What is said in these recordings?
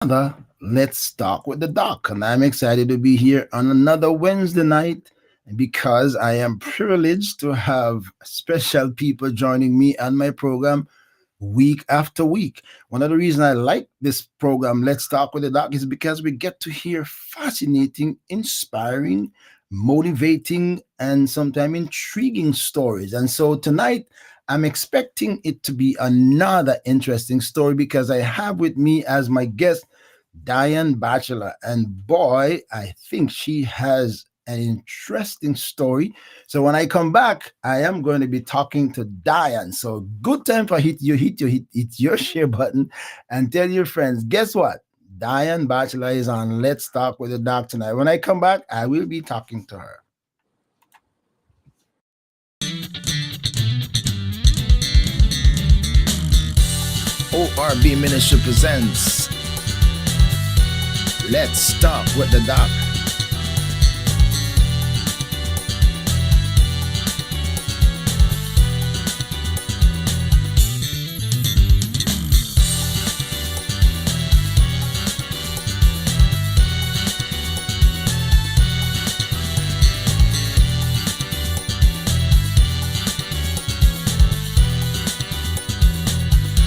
another Let's Talk with the Doc. And I'm excited to be here on another Wednesday night because I am privileged to have special people joining me on my program week after week. One of the reasons I like this program, Let's Talk with the Doc, is because we get to hear fascinating, inspiring, motivating, and sometimes intriguing stories. And so tonight, I'm expecting it to be another interesting story because I have with me as my guest Diane Batchelor. And boy, I think she has an interesting story. So when I come back, I am going to be talking to Diane. So good time for hit your share button and tell your friends. Guess what? Diane Batchelor is on Let's Talk with the Doc tonight. When I come back, I will be talking to her. ORB Ministry presents Let's Talk with the Doc.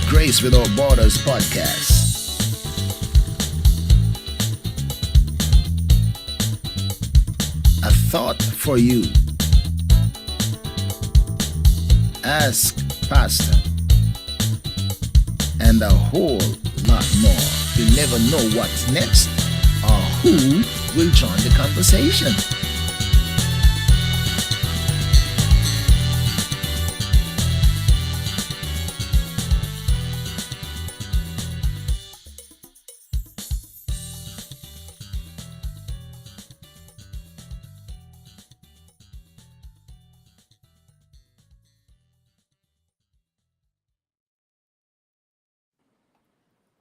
Grace Without Borders podcast. A thought for you. Ask Pastor. And a whole lot more. You never know what's next or who will join the conversation.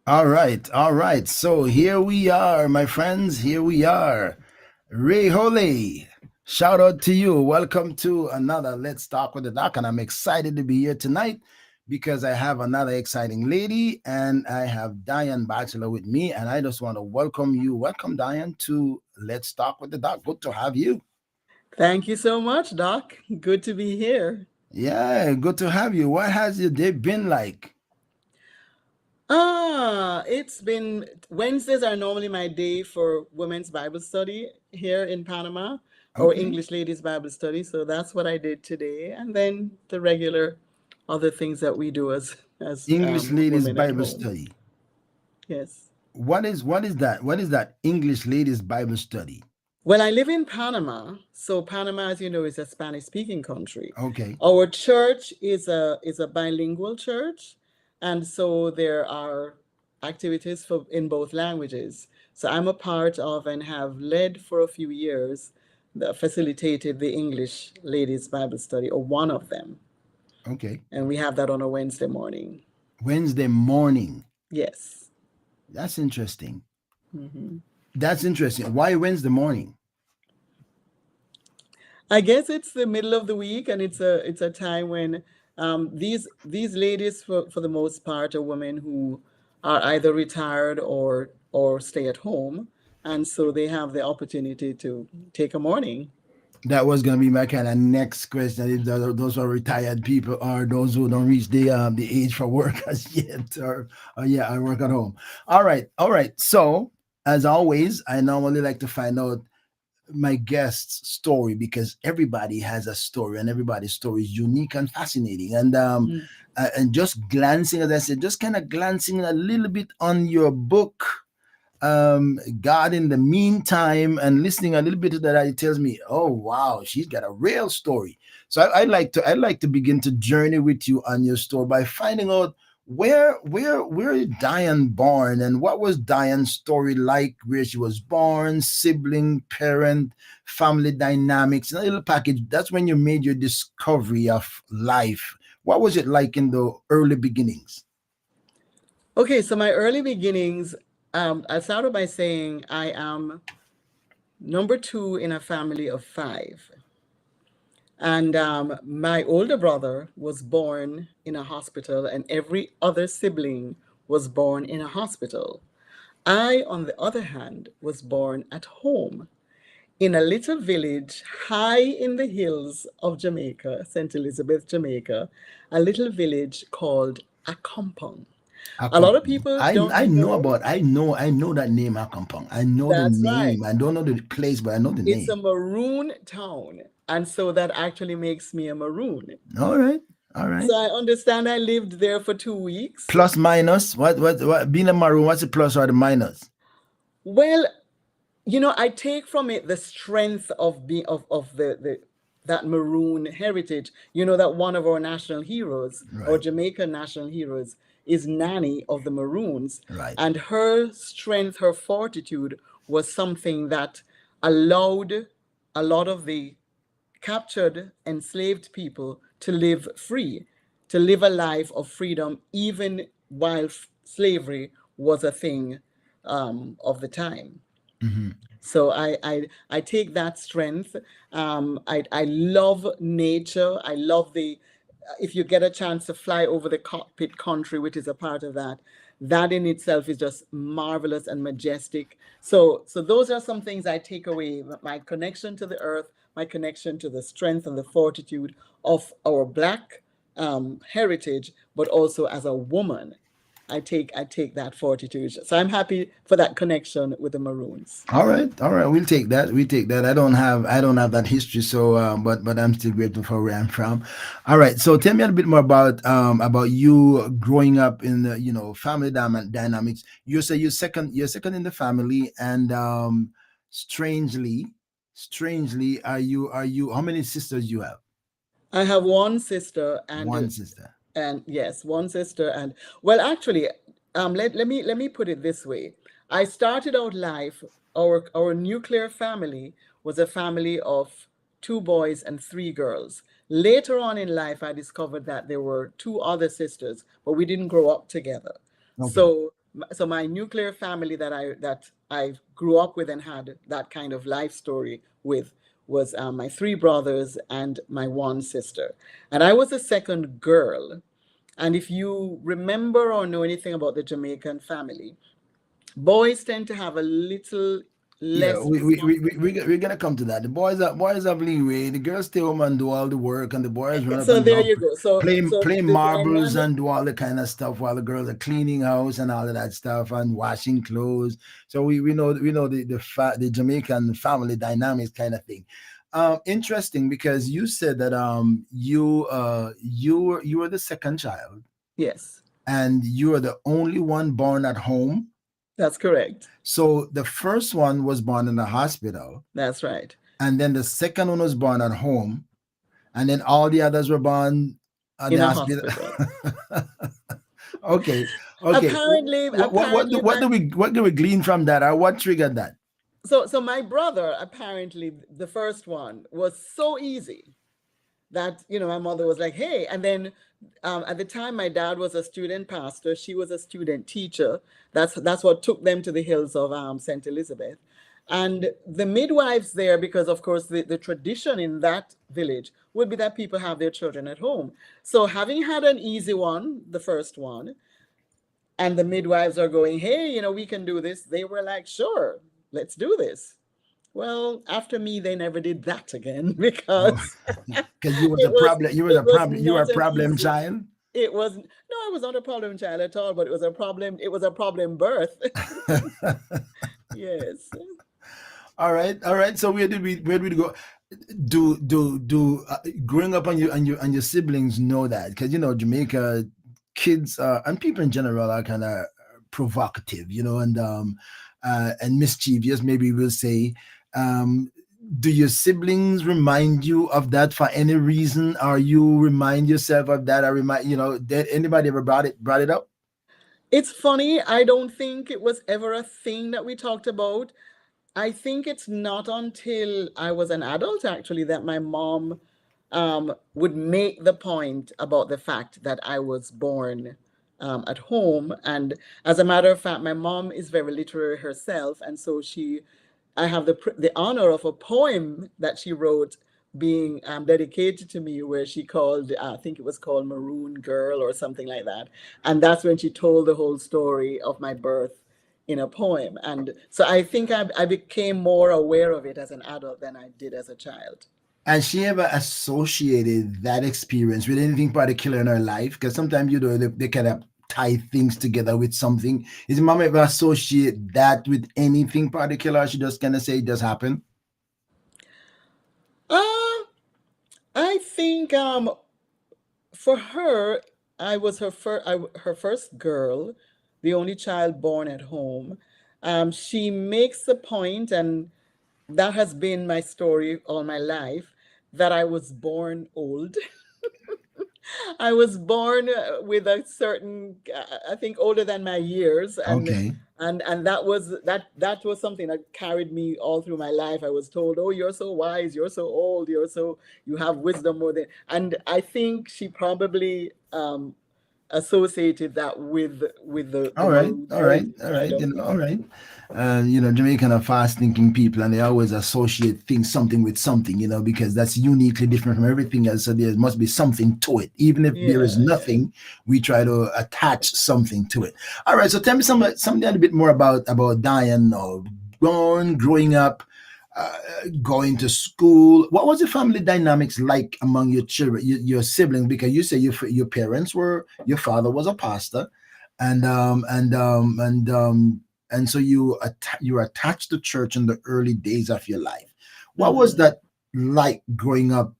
All right, all right. So here we are, my friends. Here we are. Ray Holy, shout out to you. Welcome to another Let's Talk with the Doc. And I'm excited to be here tonight because I have another exciting lady and I have Diane Batchelor with me. And I just want to welcome you. Welcome, Diane, to Let's Talk with the Doc. Good to have you. Thank you so much, Doc. Good to be here. Yeah, good to have you. What has your day been like? It's been Wednesdays are normally my day for women's Bible study here in Panama, or Okay. English ladies Bible study. So that's what I did today, and then the regular other things that we do as English Ladies women at Bible home. Study. Yes. What is that? What is that English Ladies Bible Study? Well, I live in Panama, so Panama, as you know, is a Spanish-speaking country. Okay. Our church is a bilingual church, and so there are activities for in both languages. So I'm a part of and have led for a few years, facilitated the English Ladies Bible Study, or one of them, Okay. and we have that on a Wednesday morning. Wednesday morning. Yes. That's interesting. hmm That's interesting. Why Wednesday morning? I guess it's the middle of the week, and it's a time when these ladies, for the most part, are women who are either retired or stay at home, and so they have the opportunity to take a morning. That was gonna be my kind of next question. If those are retired people or those who don't reach the age for work as yet, or yeah, I work at home. All right, all right. So as always, I normally like to find out my guest's story because everybody has a story and everybody's story is unique and fascinating. And just glancing, as I said, just kind of glancing a little bit on your book, God in the meantime, and listening a little bit to that, it tells me, oh wow, she's got a real story. So I'd like to begin to journey with you on your story by finding out where is Diane born and what was Diane's story like, where she was born, sibling, parent, family dynamics, and a little package. That's when you made your discovery of life. What was it like in the early beginnings? Okay, so my early beginnings, I started by saying I am number two in a family of five. And my older brother was born in a hospital, and every other sibling was born in a hospital. I, on the other hand, was born at home in a little village high in the hills of Jamaica, St. Elizabeth, Jamaica, a little village called Accompong. A lot of Akampong. people I don't I know know. about I know that name Akampong. I know the That's right. name. I don't know the place, but I know the It's a name. maroon town. And so that actually makes me a maroon. All right. All right. So I understand I lived there for 2 weeks. Plus minus. What being a maroon, what's the plus or the minus? Well, I take from it the strength of being of the that maroon heritage. You know that one of our national heroes, our Right. Jamaican national heroes, is Nanny of the Maroons, Right. and her strength, her fortitude was something that allowed a lot of the captured, enslaved people to live free, to live a life of freedom, even while slavery was a thing of the time. Hmm. So I take that strength. I love nature. I love the if you get a chance to fly over the cockpit country, which is a part of that, that in itself is just marvelous and majestic. So those are some things I take away: my connection to the earth, my connection to the strength and the fortitude of our Black heritage, but also as a woman. I take that fortitude. So I'm happy for that connection with the Maroons. All right, all right. We'll take that. We take that. I don't have that history, so but I'm still grateful for where I'm from. All right. So tell me a bit more about you growing up in the family dynamics. You say you're second in the family, and strangely, are you how many sisters you have? I have one sister, and One sister. yes, one sister, and well, actually, let me put it this way. I started out life. Our nuclear family was a family of two boys and three girls. Later on in life, I discovered that there were two other sisters, but we didn't grow up together. Okay. So my nuclear family that I grew up with and had that kind of life story with was my three brothers and my one sister. And I was the second girl. And if you remember or know anything about the Jamaican family, boys tend to have a little Yeah, less we're gonna come to that. The boys have leeway. The girls stay home and do all the work, and the boys run up So and there down, you go. So so play the marbles dynamic, and do all the kind of stuff while the girls are cleaning house and all of that stuff and washing clothes. So we know the Jamaican family dynamics kind of thing. Interesting because you said that you were the second child yes, and you are the only one born at home. that's correct. So the first one was born in the hospital, That's right. and then the second one was born at home, and then all the others were born at In the a hospital. hospital. Okay, okay. Apparently, What do we glean from that, or what triggered that? so my brother, apparently the first one was so easy that my mother was like, hey. And then at the time my dad was a student pastor, she was a student teacher. That's what took them to the hills of St. Elizabeth. And the midwives there, because of course the tradition in that village would be that people have their children at home. So having had an easy one, the first one, and the midwives are going, hey, we can do this, they were like, sure, let's do this. Well, after me, they never did that again Oh, because because you was it a was problem. You was it a was problem. You were a not an problem easy. child. It was no, I was not a problem child at all, but it was a problem. It was a problem birth. Yes. All right, all right. So where did we go? Do growing up and your siblings know that, because Jamaica kids and people in general are kind of provocative, and mischievous. Maybe we'll say. Um, do your siblings remind you of that for any reason? Or you remind yourself of that? Or did anybody ever brought it up? It's funny. I don't think it was ever a thing that we talked about. I think it's not until I was an adult actually that my mom would make the point about the fact that I was born at home. And as a matter of fact, my mom is very literary herself, and so I have the honor of a poem that she wrote being dedicated to me, where she called, I think it was called Maroon Girl or something like that. And that's when she told the whole story of my birth in a poem. And so I think I became more aware of it as an adult than I did as a child. Has she ever associated that experience with anything particular in her life? Because sometimes, they kind of tie things together with something. Is mom ever associate that with anything particular? Or she just kind of say it just happened? Uh, I think for her, I was her first girl, the only child born at home. She makes the point, and that has been my story all my life, that I was born old. I was born with a certain, I think, older than my years, and Okay. that was something that carried me all through my life. I was told, "Oh, you're so wise, you're so old, you have wisdom more than," and I think she probably associated that with the All right, all right, maturity all side right. of me. All right. Jamaican are fast-thinking people, and they always associate things something with something. Because that's uniquely different from everything else. So there must be something to it, even if there is Yeah, yeah. nothing. We try to attach something to it. All right. So tell me something a little bit more about Diane now. Growing up, uh, going to school. What was the family dynamics like among your children, your siblings? Because you say your parents were, your father was a pastor, and so you were attached to church in the early days of your life. What was Hmm. that like growing up?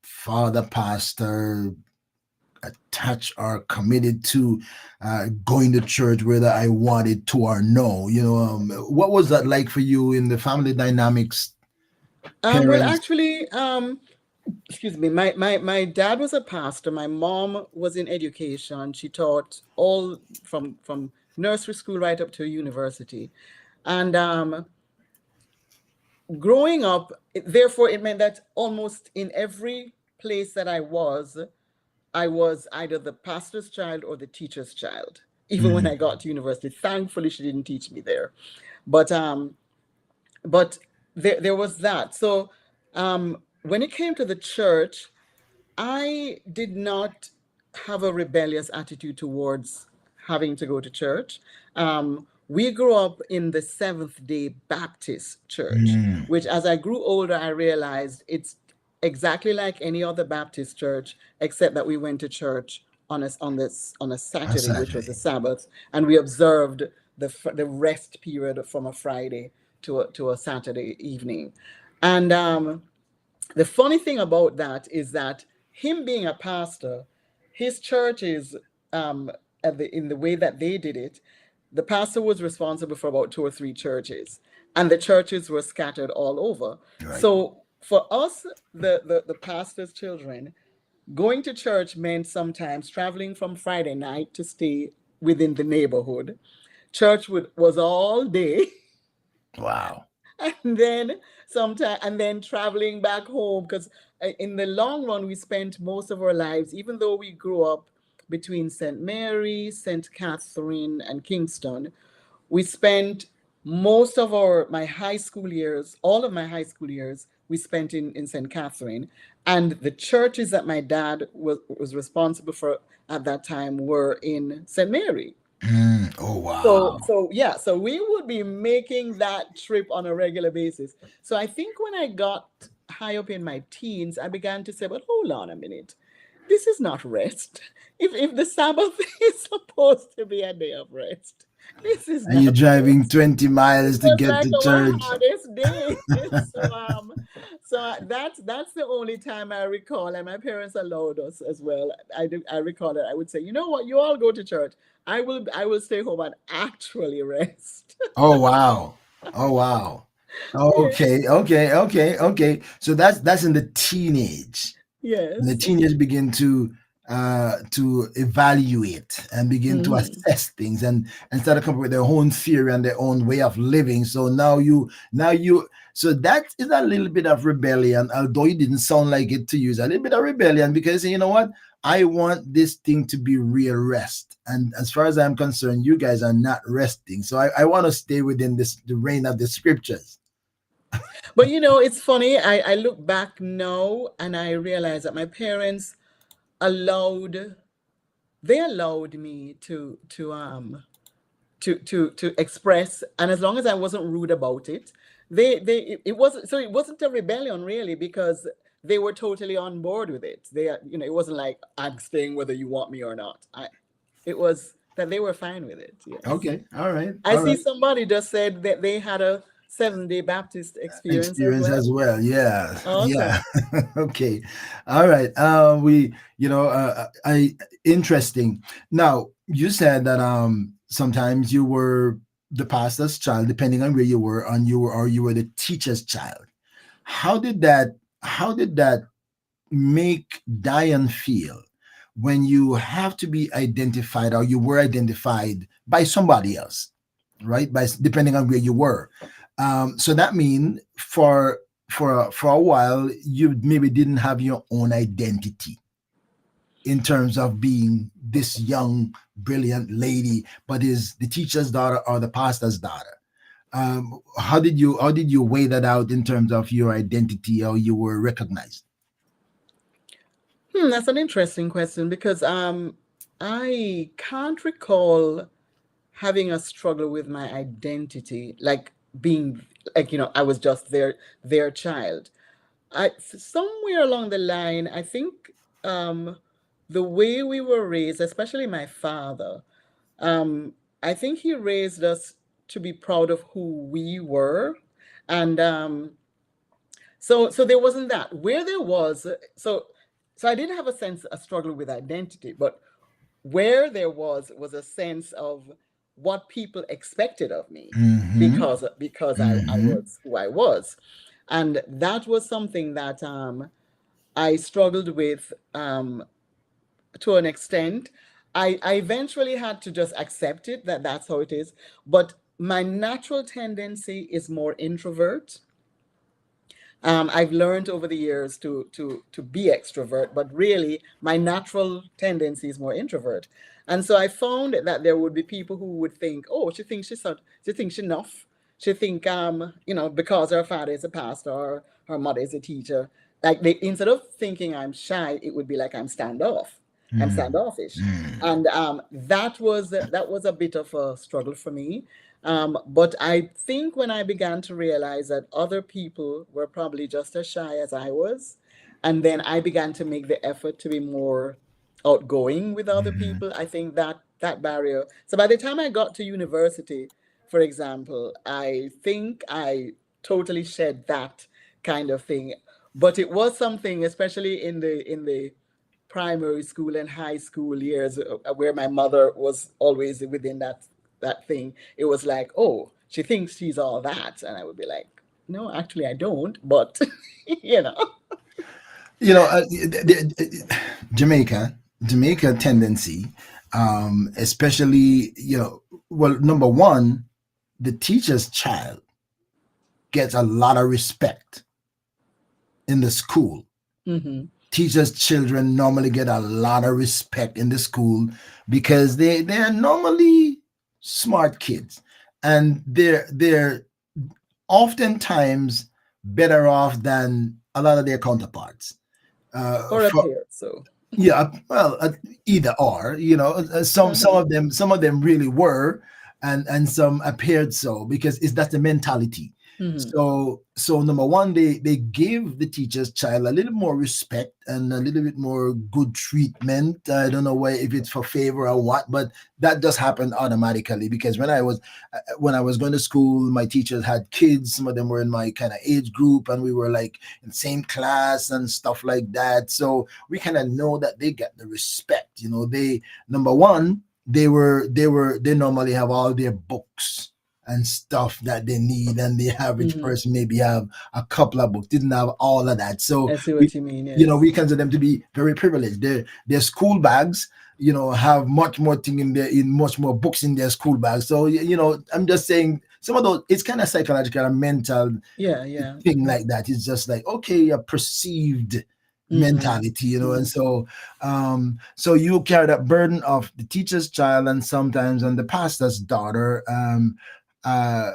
Father pastor, attached or committed to going to church whether I wanted to or no. What was that like for you in the family dynamics? Well, Parents. actually, excuse me, my dad was a pastor. My mom was in education. She taught all from nursery school right up to university. And growing up, therefore, it meant that almost in every place that I was either the pastor's child or the teacher's child. Even when I Mm, got to university, thankfully she didn't teach me there. But but there was that. So when it came to the church, I did not have a rebellious attitude towards having to go to church. We grew up in the Seventh Day Baptist Church, mm, which, as I grew older, I realized it's exactly like any other Baptist church, except that we went to church on a on Saturday, which was a Saturday. Sabbath, and we observed the rest period from a Friday to a Saturday evening, and the funny thing about that is that him being a pastor, his churches, um, in the way that they did it, the pastor was responsible for about two or three churches, and the churches were scattered all over. Right. So for us, the pastor's children, going to church meant sometimes traveling from Friday night to stay within the neighborhood. Was all day. Wow. And then traveling back home, because in the long run we spent most of our lives, even though we grew up between St. Mary, St. Catherine, and Kingston, we spent most of our my high school years, all of my high school years, we spent in St. Catherine, and the churches that my dad was responsible for at that time were in St. Mary. Mm, oh So, wow. so yeah, so we would be making that trip on a regular basis. So I think when I got high up in my teens, I began to say, but hold on a minute. This is not rest. If the Sabbath is supposed to be a day of rest, this is And you're not driving rest. 20 It miles to was get like to our church. hardest day. So that's the only time I recall, and my parents allowed us as well. I recall that I would say, you know what, you all go to church. I will stay home and actually rest. Oh wow. Oh wow. Okay, okay, okay, okay. So that's in the teenage. The Yes. teenagers begin to evaluate and begin to Hmm. assess things and start to come up with their own theory and their own way of living. So now you so that is a little bit of rebellion, although it didn't sound like it to you. It's a little bit of rebellion because you know what? I want this thing to be real rest. And as far as I'm concerned, you guys are not resting. So I want to stay within the reign of the scriptures. But it's funny. I look back now and I realize that my parents allowed they allowed me to to express, and as long as I wasn't rude about it, it wasn't, so it wasn't a rebellion really, because they were totally on board with it. It wasn't like I'm staying whether you want me or not. It was that they were fine with it. Yes. Okay. All right. I All see right. somebody just said that they had a Seventh-day Baptist experience as Experience well. as well. Yeah. Yeah. Awesome. Okay. All right. We, I interesting. Now, you said that sometimes you were the pastor's child, depending on where you were, or you were the teacher's child. How did that make Diane feel when you have to be identified, or you were identified by somebody else, right? By depending on where you were. So that means for a while you maybe didn't have your own identity in terms of being this young, brilliant lady, but is the teacher's daughter or the pastor's daughter. How did you weigh that out in terms of your identity, or you were recognized? That's an interesting question, because I can't recall having a struggle with my identity, like being like, I was just their child. Somewhere along the line, I think um, the way we were raised, especially my father, um, I think he raised us to be proud of who we were, and so there wasn't that. Where there was, so I didn't have a struggle with identity, but where there was a sense of what people expected of me, Mm-hmm. because I Mm-hmm. was who I was, and that was something that I struggled with to an extent. I eventually had to just accept it, that that's how it is. But my natural tendency is more introvert. I've learned over the years to be extrovert, but really my natural tendency is more introvert. And so I found that there would be people who would think, oh, she thinks she's enough. She think because her father is a pastor or her mother is a teacher, like they, instead of thinking I'm shy, it would be like I'm standoffish. And that was a bit of a struggle for me. But I think when I began to realize that other people were probably just as shy as I was, and then I began to make the effort to be more outgoing with other Mm-hmm. people, I think that barrier. So by the time I got to university, for example, I think I totally shed that kind of thing. But it was something, especially in the primary school and high school years, where my mother was always within that thing. It was like, oh, she thinks she's all that, and I would be like, no, actually I don't, but you know. you know uh, Jamaica tendency, especially, well, number one, the teacher's child gets a lot of respect in the school. Hmm. Teachers children normally get a lot of respect in the school because they're normally smart kids, and they're oftentimes better off than a lot of their counterparts. Or For appeared so. Yeah, well, either or, some Uh-huh. of them really were, and some appeared so, because it's that's the mentality. Hmm. So number one, they give the teacher's child a little more respect and a little bit more good treatment. I don't know why, if it's for favor or what, but that just happened automatically, because when I was going to school, my teachers had kids. Some of them were in my kind of age group, and we were like in the same class and stuff like that. So we kind of know that they get the respect. They, number one, they normally have all their books and stuff that they need, and the average Hmm. person maybe have a couple of books, didn't have all of that. So I see we what you mean. we Yes. consider them to be very privileged. Their school bags, have much more thing in much more books in their school bags. So I'm just saying, some of those, it's kind of psychological and mental Yeah. Yeah. thing like that. It's just like, okay, a perceived Hmm. mentality, and Hmm. so you carry that burden of the teacher's child, and sometimes on the pastor's daughter. Uh,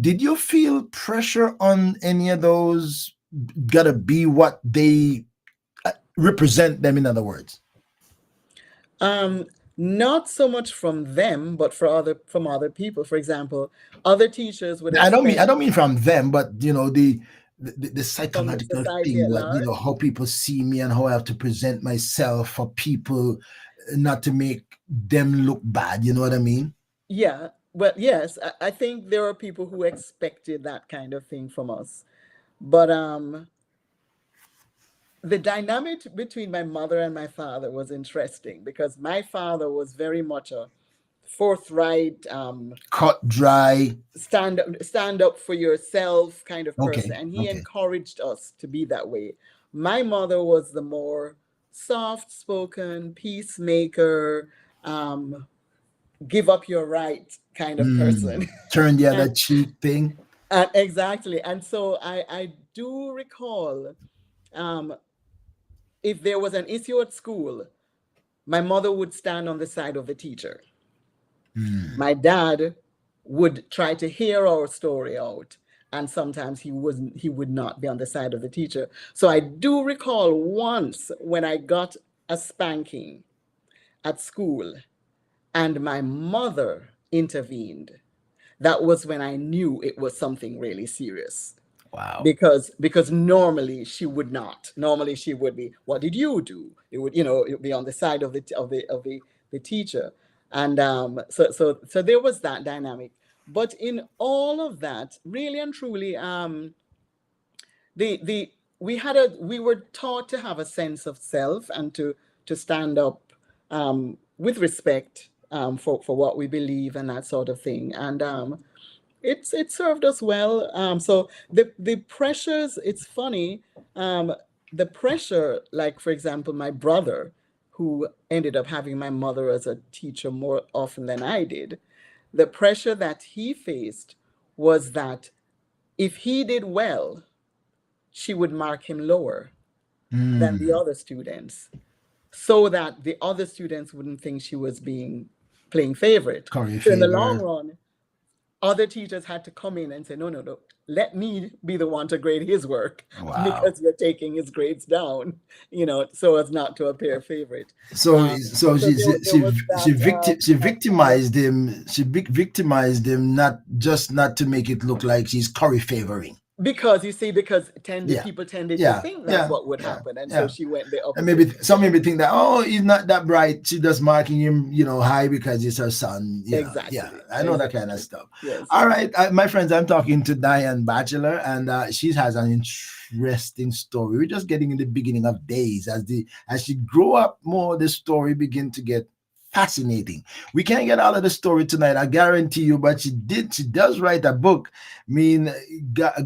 did you feel pressure on any of those? Gotta be what they represent them, in other words. Um, not so much from them, but from other people. For example, other teachers would I expect don't mean from them, but the from the psychological society thing, at what large. how people see me and how I have to present myself for people, not to make them look bad. You know what I mean? Yeah, well, yes, I think there are people who expected that kind of thing from us. But the dynamic between my mother and my father was interesting because my father was very much a forthright, Cut dry. stand up for yourself kind of person, Okay, and he okay. encouraged us to be that way. My mother was the more soft spoken peacemaker, um, give up your right kind of person. Turn the and, other cheek thing. and exactly, and so I do recall, um, if there was an issue at school, my mother would stand on the side of the teacher. My dad would try to hear our story out, and sometimes he would not be on the side of the teacher. So I do recall once when I got a spanking at school and my mother intervened. That was when I knew it was something really serious, Wow. because normally she would not. Normally she would be, what did you do? It would be on the side of the teacher. And so there was that dynamic. But in all of that, really and truly, the we were taught to have a sense of self and to stand up, with respect, for what we believe and that sort of thing. And it served us well. So the pressures, it's funny, the pressure, like for example, my brother, who ended up having my mother as a teacher more often than I did, the pressure that he faced was that if he did well, she would mark him lower than the Mm. other students, so that the other students wouldn't think she was being playing favorite. Curry So in the long favor. run, other teachers had to come in and say, no, no, no, let me be the one to grade his work Wow. because you're taking his grades down, so as not to appear favorite. So so So there was that she kind of, victimized him. Victimized him, not to make it look like she's curry favoring. because you see, because Yeah, people tended to yeah, think that's yeah, what would yeah, happen. And so yeah. she went the And opposite maybe way. some maybe think that, oh, he's not that bright. She just marking him, high because it's her son. Yeah, Exactly. I know that kind of Exactly. stuff. Yes. All right, my friends, I'm talking to Diane Batchelor, and she has an interesting story. We're just getting in the beginning of days. As she grow up more, the story begin to get fascinating. We can't get all of the story tonight, I guarantee you, but she does write a book. I mean,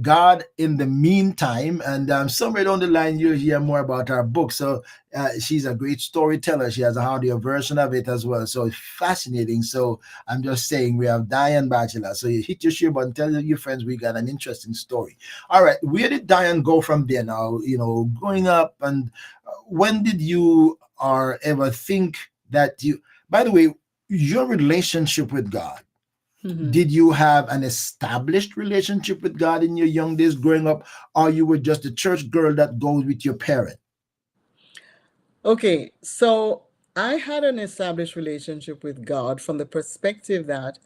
God in the meantime, and somewhere down the line you'll hear more about her book. So she's a great storyteller. She has a audio version of it as well, so it's fascinating. So I'm just saying, we have Diane Batchelor. So you hit your share button, tell your friends we got an interesting story. All right, where did Diane go from there now? Growing up, and when did you or ever think that you, by the way, your relationship with God, Mhm. did you have an established relationship with God in your young days growing up, or you were just a church girl that goes with your parent? Okay, so I had an established relationship with God from the perspective that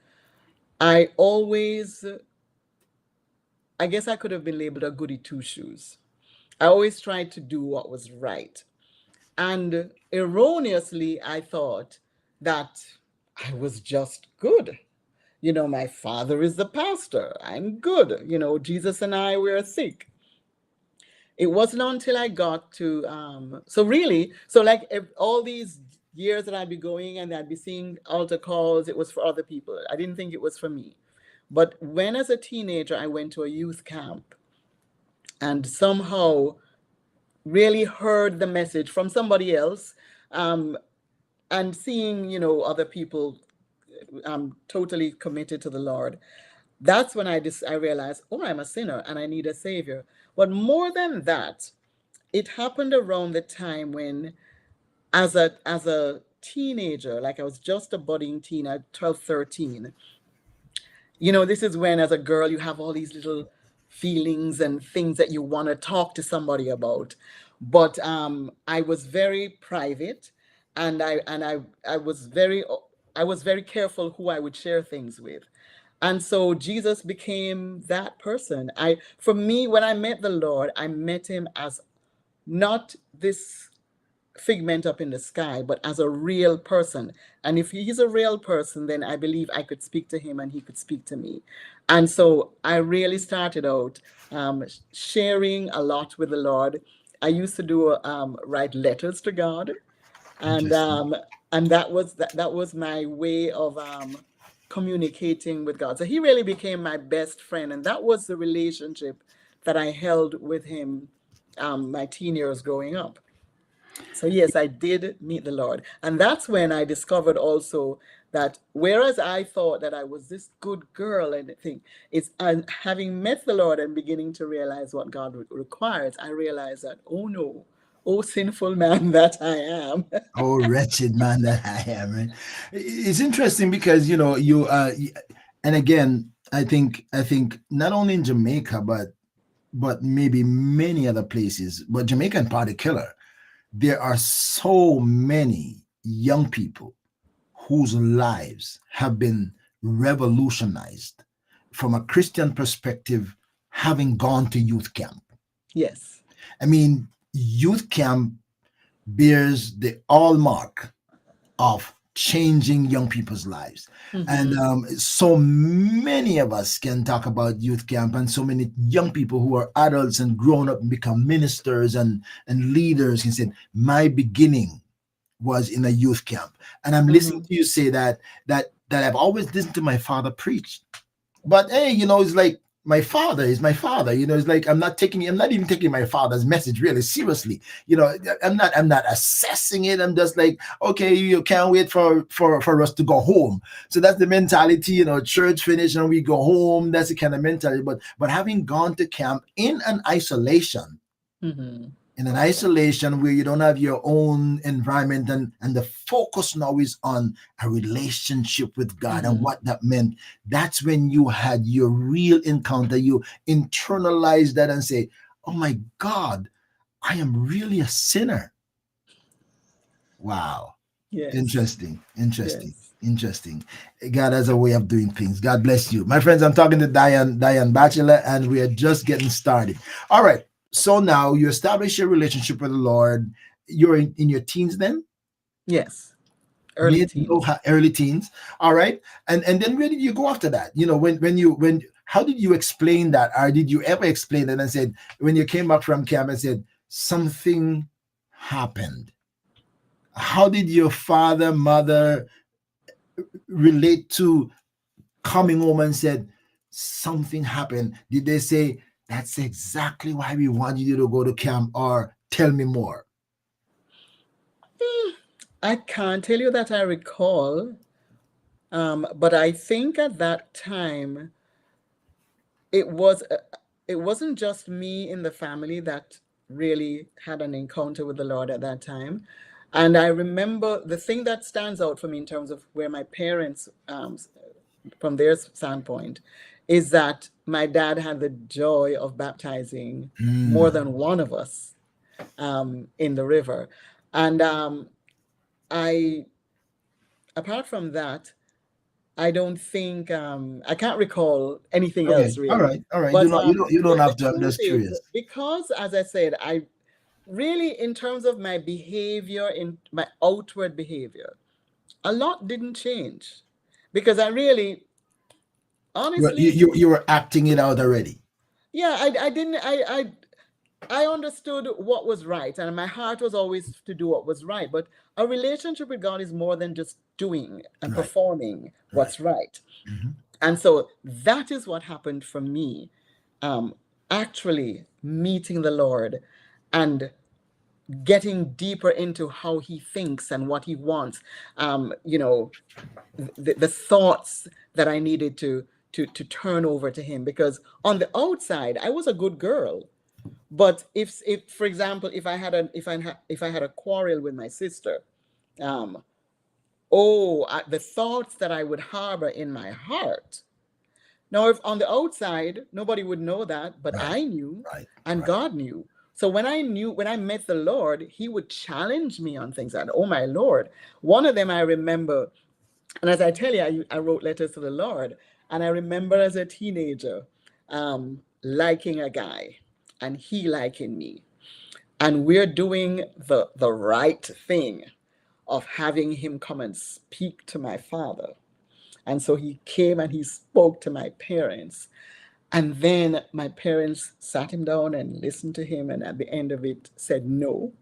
I always, I guess I could have been labeled a goody two shoes. I always tried to do what was right. And erroneously, I thought that I was just good. My father is the pastor. I'm good. Jesus and I were sick. It wasn't until I got to, so really, so like all these years that I'd be going and I'd be seeing altar calls, it was for other people. I didn't think it was for me. But when as a teenager, I went to a youth camp and somehow really heard the message from somebody else, um, and seeing, other people, totally committed to the Lord. That's when I realized, oh, I'm a sinner and I need a savior. But more than that, it happened around the time when, as a teenager, like I was just a budding teen at 12, 13. This is when, as a girl, you have all these little feelings and things that you want to talk to somebody about. But I was very private, and I was very careful who I would share things with. And so Jesus became that person. For me, when I met the Lord, I met him as not this figment up in the sky, but as a real person. And if he's a real person, then I believe I could speak to him and he could speak to me. And so I really started out sharing a lot with the Lord. I used to do write letters to God, and Interesting. that was my way of communicating with God. So he really became my best friend, and that was the relationship that I held with him my teen years growing up. So yes, I did meet the Lord. And that's when I discovered also that whereas I thought that I was this good girl and thing, it's having met the Lord and beginning to realize what God requires, I realized that, oh no, oh sinful man that I am. Oh, wretched man that I am. Right? It's interesting because and again, I think not only in Jamaica, but maybe many other places, but Jamaica in particular, there are so many young people whose lives have been revolutionized from a Christian perspective, having gone to youth camp. Yes. I mean, youth camp bears the hallmark of changing young people's lives. And Mm-hmm. so many of us can talk about youth camp, and so many young people who are adults and grown up and become ministers and leaders can say, my beginning was in a youth camp. And I'm listening Mm-hmm. to you say that I've always listened to my father preach. But hey, it's like my father is my father. It's like I'm not even taking my father's message really seriously. I'm not assessing it. I'm just like, okay, you can't wait for us to go home. So that's the mentality, church finish and we go home. That's the kind of mentality. But having gone to camp Mm-hmm. in an isolation where you don't have your own environment, and the focus now is on a relationship with God and Mm-hmm. what that meant. That's when you had your real encounter. You internalize that and say, oh my God, I am really a sinner. Wow. Yes. Interesting. Yes. Interesting. God has a way of doing things. God bless you. My friends, I'm talking to Diane Batchelor, and we are just getting started. All right. So now you establish your relationship with the Lord. You're in your teens then? Yes. Early Mid, low, teens. early teens. All right. And then where did you go after that? When how did you explain that? Or did you ever explain it and said, when you came back from camp and said, something happened? How did your father, mother relate to coming home and said something happened? Did they say that's exactly why we want you to go to camp, or tell me more? I can't tell you that I recall, but I think at that time it was it wasn't just me in the family that really had an encounter with the Lord at that time. And I remember the thing that stands out for me in terms of where my parents, from their standpoint, is that my dad had the joy of baptizing more Mm. than one of us in the river. And I, apart from that, I don't think I can't recall anything Okay. else All really. right. All right. Do But not you don't the have to. I'm truth just is, curious. because as I said, I really, in terms of my behavior, in my outward behavior, a lot didn't change because I really, You you honestly, you, you were acting it out already. yeah, I didn't, I understood what was right, and my heart was always to do what was right. But a relationship with God is more than just doing and Right. performing Right. what's right. Mhm. And so that is what happened for me, um, actually meeting the Lord and getting deeper into how he thinks and what he wants. You know, the thoughts that I needed to turn over to him, because on the outside I was a good girl, but if for example, if I had a quarrel with my sister, um, the thoughts that I would harbor in my heart. Now, if on the outside, nobody would know that, but Right. I knew Right. and Right. God knew. So when I met the Lord, he would challenge me on things. And oh my Lord, one of them I remember, and as I tell you, I wrote letters to the Lord. And I remember as a teenager liking a guy and he liking me. And we're doing the right thing of having him come and speak to my father. And so he came and he spoke to my parents. And then my parents sat him down and listened to him. And at the end of it, said no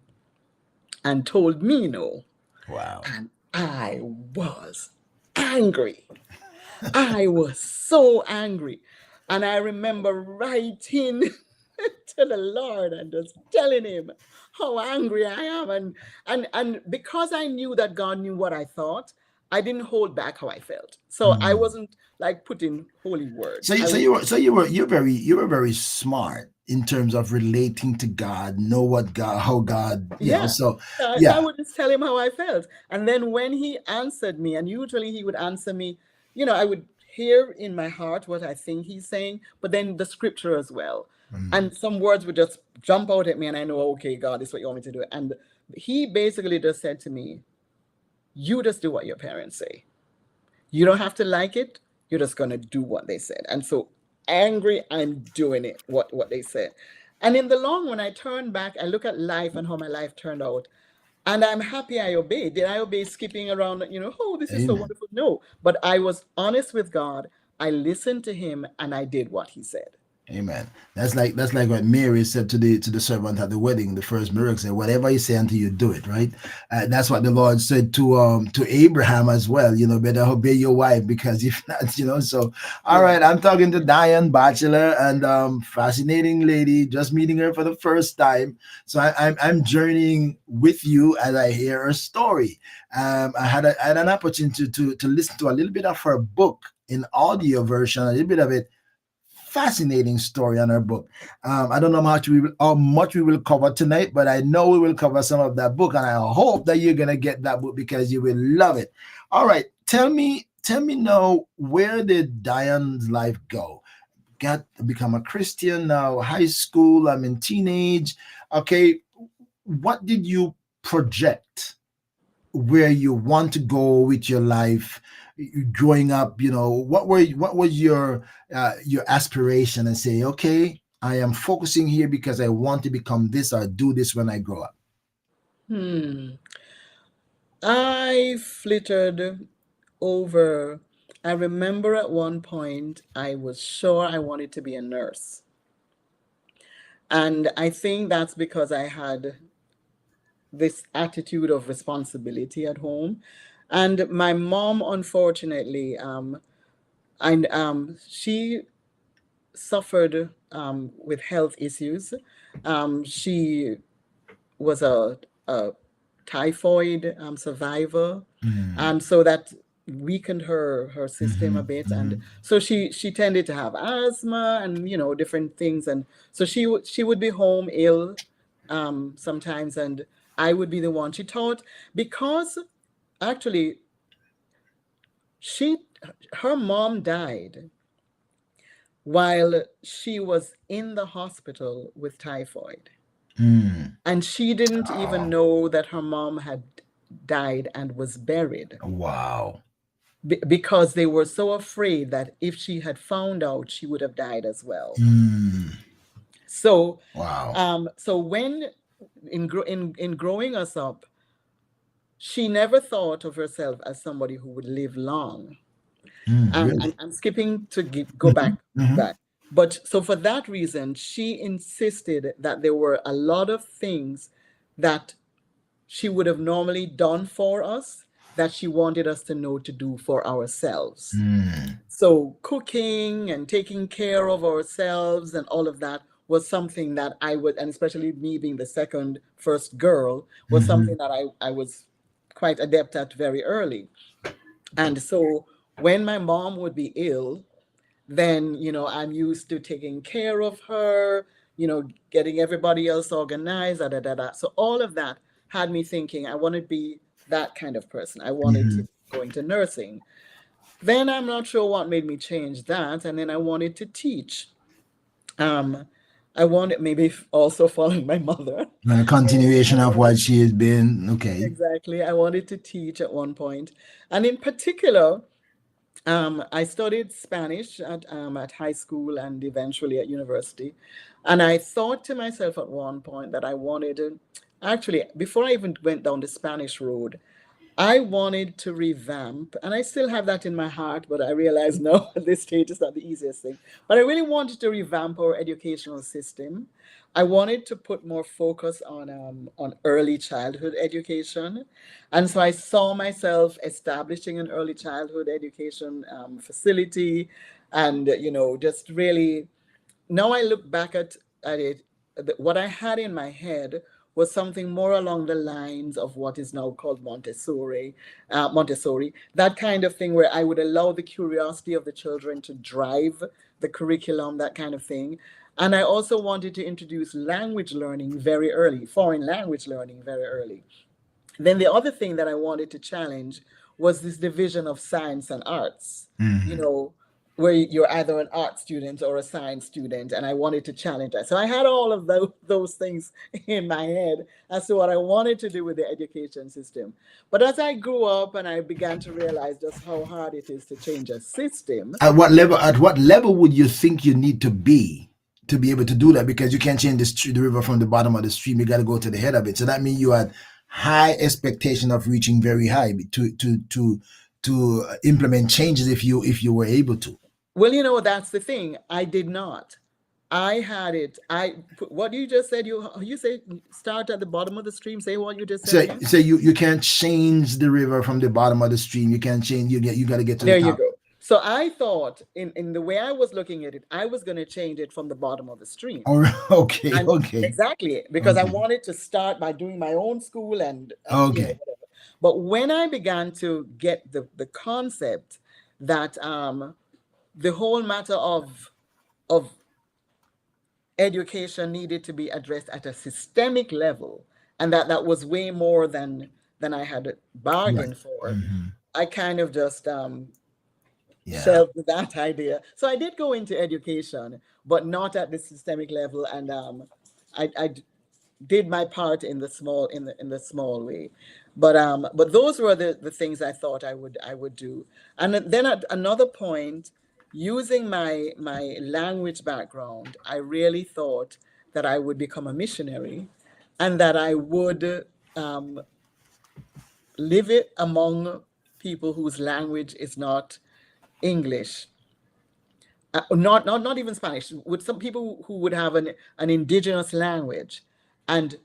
and told me no. Wow. And I was angry. I was so angry. And I remember writing to the Lord and just telling him how angry I am. And because I knew that God knew what I thought, I didn't hold back how I felt. So I Mm. wasn't like putting holy So words. you, I so would, you were, so you were very smart in terms of relating to God, know what God, how God, yeah. so So I yeah. would just tell him how I felt. And then when he answered me, and usually he would answer me, I would hear in my heart what I think he's saying, but then the scripture as well. Mm. And some words would just jump out at me, and I know, okay, God, this is what you want me to do. And he basically just said to me, you just do what your parents say. You don't have to like it. You're just gonna do what they said. And so angry, I'm doing it, what they said. And in the long run, I turn back, I look at life and how my life turned out. And I'm happy I obeyed. Did I obey skipping around, oh, this is so Amen. wonderful? No. But I was honest with God. I listened to him and I did what he said. Amen. That's like what Mary said to the servant at the wedding. The first miracle said, "Whatever you say until you do it." Right. That's what the Lord said to Abraham as well. Better obey your wife because if not, So, all Yeah. right, I'm talking to Diane Batchelor, and fascinating lady. Just meeting her for the first time, so I'm journeying with you as I hear her story. I had an opportunity to listen to a little bit of her book in audio version, a little bit of it. Fascinating story on her book. I don't know how much we will cover tonight, but I know we will cover some of that book, and I hope that you're gonna get that book because you will love it. All right, tell me now, where did Diane's life go? Got to become a Christian now, high school, I'm in teenage. Okay, what did you project where you want to go with your life growing up? What was your aspiration, and say, okay, I am focusing here because I want to become this or do this when I grow up. Hmm. I flittered over. I remember at one point I was sure I wanted to be a nurse. And I think that's because I had this attitude of responsibility at home. And my mom, unfortunately, she suffered with health issues. She was a typhoid survivor, Mm, so that weakened her system a mhm, bit, and mhm, so she tended to have asthma and different things, and so she would be home ill sometimes, and I would be the one. She taught because actually she her mom died while she was in the hospital with typhoid. mm. And she didn't even Oh, know that her mom had died and was buried wow. because they were so afraid that if she had found out, she would have died as well. Mm, So, wow. so when in growing us up, she never thought of herself as somebody who would live long. And Really? I'm skipping to go Hmm. back Hmm. that. But so for that reason, she insisted that there were a lot of things that she would have normally done for us that she wanted us to know to do for ourselves. Mm, So cooking and taking care of ourselves and all of that was something that I would, and especially me being the second first girl, was something hmm. that I was quite adept at very early. And so when my mom would be ill, then I'm used to taking care of her, getting everybody else organized, da, da, da, da. So all of that had me thinking I want to be that kind of person. I wanted to Hmm. go into nursing. Then I'm not sure what made me change that, and then I wanted to teach. um, I wanted maybe also following my mother. A I continuation of wanted what she has been. Okay. exactly. I wanted to teach at one point, and in particular, I studied Spanish at high school and eventually at university. And I thought to myself at one point that I wanted to, actually, before I even went down the Spanish road, I wanted to revamp, and I still have that in my heart, but I realize no, at this stage it's not the easiest thing. But I really wanted to revamp our educational system. I wanted to put more focus on early childhood education, and so I saw myself establishing an early childhood education facility, and just really now I look back at it, what I had in my head was something more along the lines of what is now called Montessori, that kind of thing where I would allow the curiosity of the children to drive the curriculum, that kind of thing. And I also wanted to introduce language learning very early, foreign language learning very early. Then the other thing that I wanted to challenge was this division of science and arts, you Mhm. know, where you're either an art student or a science student. And I wanted to challenge that. So I had all of those things in my head as to what I wanted to do with the education system. But as I grew up and I began to realize just how hard it is to change a system, At what level would you think you need to be able to do that? Because you can't change the river from the bottom of the stream. You got to go to the head of it. So that means you had high expectation of reaching very high to implement changes if you were able to. well, that's the thing. I did not. I had it. What you just said, you say start at the bottom of the stream. Say what you just said So again. you can't change the river from the bottom of the stream. You can't change. You got to get to the There you top. go. So I thought in the way I was looking at it, I was going to change it from the bottom of the stream. All right. Okay. And Okay. exactly because I Okay. wanted to start by doing my own school and Okay. whatever. But when I began to get the concept that the whole matter of education needed to be addressed at a systemic level, and that was way more than I had Right. bargained for. Hmm. I kind of just Yeah. shelved that idea. So I did go into education, but not at the systemic level, and I did my part in the small in the small way. But those were the things I thought I would do. And then at another point, using my language background, I really thought that I would become a missionary, and that I would um, live it among people whose language is not English, not even Spanish, with some people who would have an indigenous language, and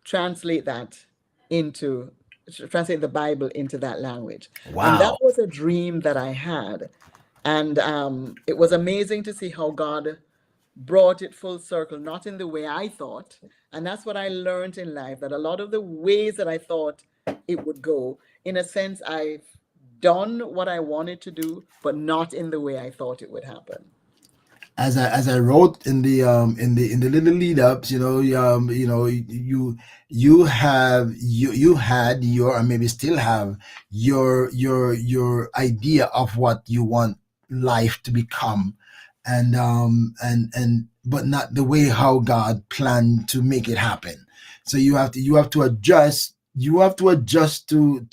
translate that into translate the Bible into that language. And that Wow. was a dream that I had. And it was amazing to see how God brought it full circle, not in the way I thought. And that's what I learned in life, that a lot of the ways that I thought it would go, in a sense, I've done what I wanted to do, but not in the way I thought it would happen. As I wrote in the little lead ups, you had your, or maybe still have your idea of what you want life to become, and but not the way how God planned to make it happen. So you have to adjust. You have to adjust to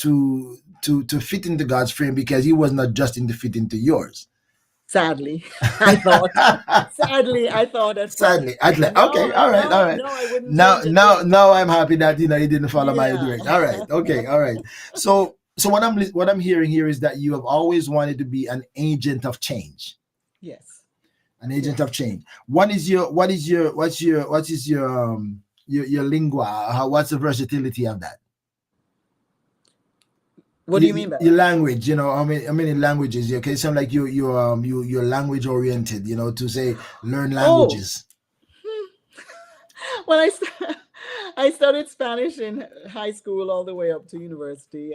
fit into God's frame, because He was not adjusting to fit into yours. Sadly, I thought. Sadly, I thought at first. Sadly, I'd like, No, okay, all right, all right. no, I wouldn't change a thing. Now I'm happy that you didn't follow my Yeah. direction. All right, okay, all right. So what I'm hearing here is that you have always wanted to be an agent of change, Yes. an agent of Yes. change. What is your lingua? What's the versatility of that? What do you mean by Your that? language, how many languages? Okay, sound like you're language oriented. To say learn Oh, languages. well, I studied Spanish in high school all the way up to university.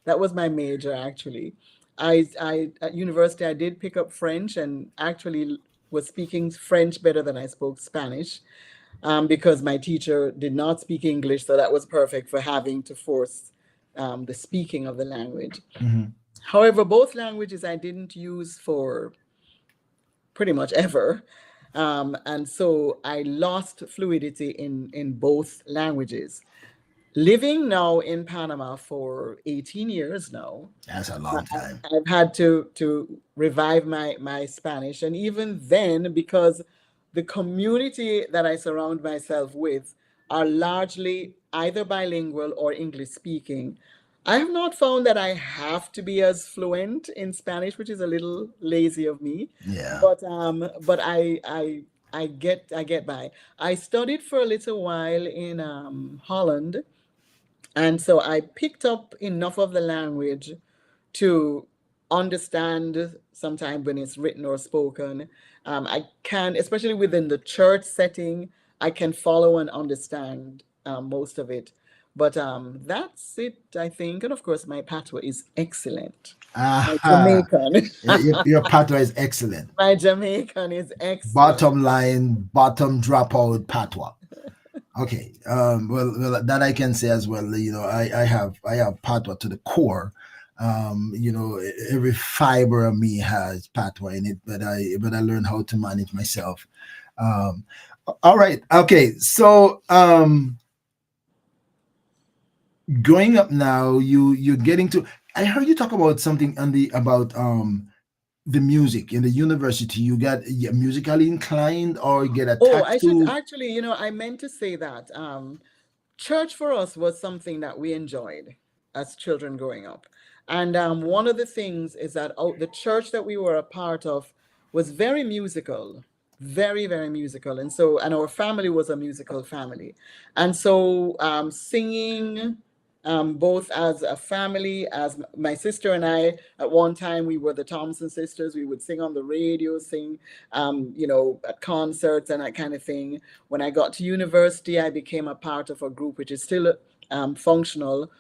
That was my major, actually. I at university I did pick up French, and actually was speaking French better than I spoke Spanish, because my teacher did not speak English, so that was perfect for having to force the speaking of the language. Hmm. However, both languages I didn't use for pretty much ever. And so I lost fluidity in both languages. Living now in Panama for 18 years now, That's a I- long time. I've had to revive my Spanish, and even then, because the community that I surround myself with are largely either bilingual or English speaking, I have not found that I have to be as fluent in Spanish, which is a little lazy of me, Yeah. but I get by. I studied for a little while in Holland, and so I picked up enough of the language to understand sometimes when it's written or spoken. I can, especially within the church setting, I can follow and understand most of it. But that's it, I think. And of course, my patois is excellent. My Aha. Jamaican, Your patois is excellent. my Jamaican is excellent. Bottom line, bottom dropout patois. Okay. Well, that I can say as well. I have patois to the core. Every fiber of me has patois in it, but I learned how to manage myself. Um, all right. Okay. So, growing up now, you're getting to. I heard you talk about something on the about the music in the university. You got musically inclined or get Oh, I attached should to. actually, I meant to say that. Church for us was something that we enjoyed as children growing up. And one of the things is that the church that we were a part of was very musical, very, very musical. And our family was a musical family. And so singing, both as a family, as my sister and I, at one time, we were the Thompson sisters. We would sing on the radio, sing, at concerts and that kind of thing. When I got to university, I became a part of a group which is still functional,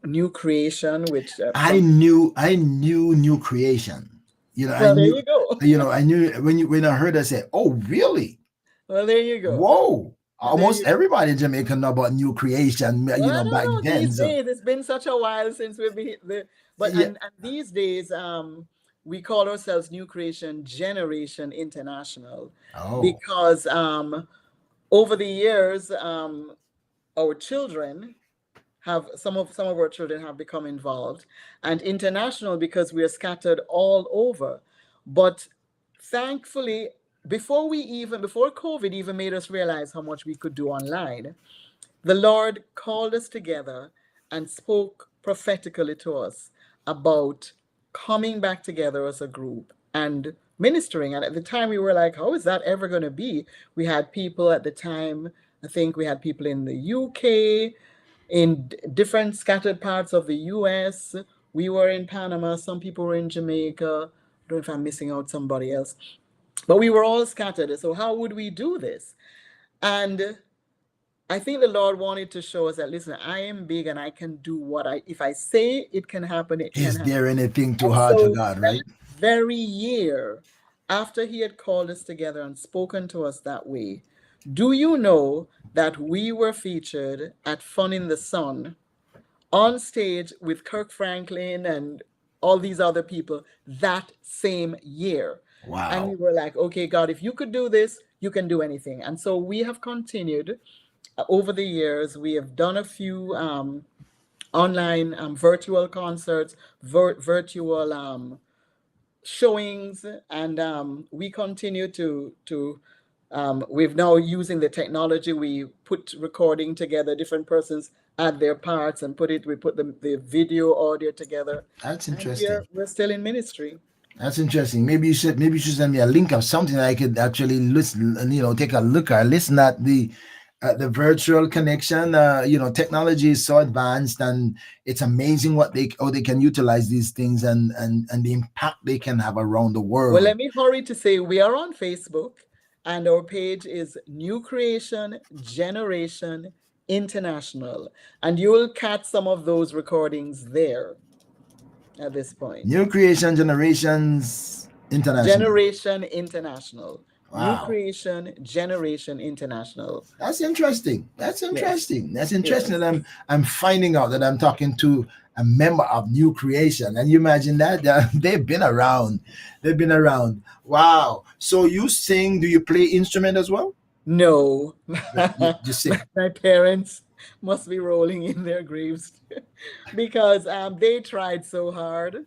New Creation, which I knew new creation. I well, there knew. you go. I knew when I heard. I said, "Oh, really? Well, there you go. Whoa!" There Almost you go. everybody in Jamaica know about new creation. Well, I don't Back know then. these So days. It's been such a while since we've been the, but yeah. and these days, we call ourselves New Creation Generation International, Oh, because over the years, our children have some of our children have become involved, and international because we are scattered all over. But thankfully, before COVID even made us realize how much we could do online, the Lord called us together and spoke prophetically to us about coming back together as a group and ministering. And at the time, we were like, how is that ever going to be? We had people at the time, I think we had people in the UK, in different scattered parts of the US. We were in Panama, some people were in Jamaica. I don't know if I'm missing out somebody else, but we were all scattered. So, how would we do this? And I think the Lord wanted to show us that, listen, I am big and I can do if I say it can happen, it can is there happen. anything too And hard for so God? that Right? very year, after He had called us together and spoken to us that way, do you know that we were featured at Fun in the Sun on stage with Kirk Franklin and all these other people that same year? And we Wow. were like, okay, God, if you could do this, you can do anything. And so we have continued over the years. We have done a few online virtual concerts, virtual showings, and we continue to. We've now using the technology. We put recording together. Different persons add their parts and We put the video audio together, That's and interesting. we're still in ministry. That's interesting. Maybe you should send me a link of something that I could actually listen. Take a look or listen at the virtual connection. Technology is so advanced, and it's amazing how they can utilize these things and the impact they can have around the Well, world. let me hurry to say we are on Facebook, and our page is New Creation Generation International, and you will catch some of those recordings there at this point. New creation generations international. Generation International. New Wow. Creation Generation International. That's interesting. That's Yes, interesting. That's interesting yes. that I'm finding out that I'm talking to a member of New Creation. And you imagine that they've been around. They've been around. Wow. So you sing? Do you play instrument as well? No, But you sing. my parents must be rolling in their graves because they tried so hard.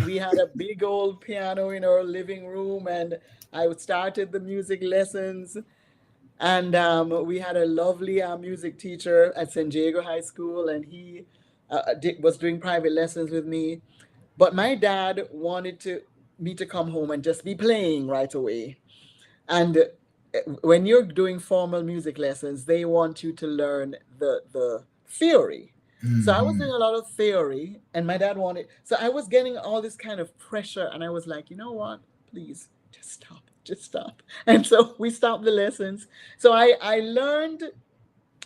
We had a big old piano in our living room, and I started the music lessons. And we had a lovely music teacher at San Diego High School, and he was doing private lessons with me. But my dad wanted me to come home and just be playing right away. And when you're doing formal music lessons, they want you to learn the theory. So I was doing Hmm. a lot of theory, and my dad wanted. So I was getting all this kind of pressure, and I was like, you know what? Please, just stop, just stop. And so we stopped the lessons. So I learned.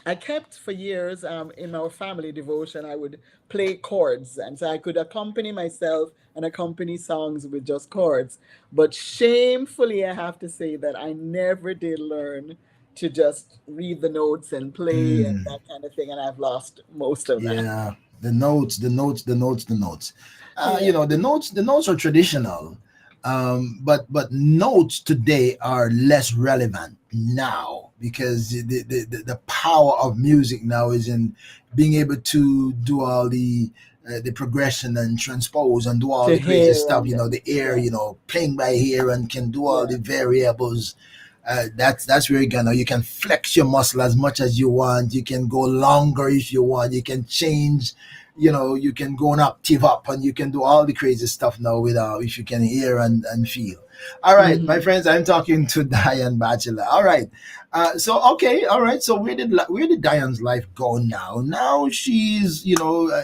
I kept for years in our family devotion, I would play chords. And so I could accompany myself and accompany songs with just chords. But shamefully, I have to say that I never did learn to just read the notes and play and Mm. that kind of thing. And I've lost most of that. Yeah, the notes, the notes, the notes, the notes. Yeah. The notes are traditional, but notes today are less relevant now because the power of music now is in being able to do all the progression and transpose and do all To the crazy hear stuff. and The air, yeah, playing by ear and can do all yeah. the variables. That's where you can flex your muscle as much as you want. You can go longer if you want. You can change. You can go an octave up, and you can do all the crazy stuff now with if you can hear and feel. All right, my Hmm. friends, I'm talking to Diane Batchelor. All right, so okay, all right. So where did Diane's life go now? Now she's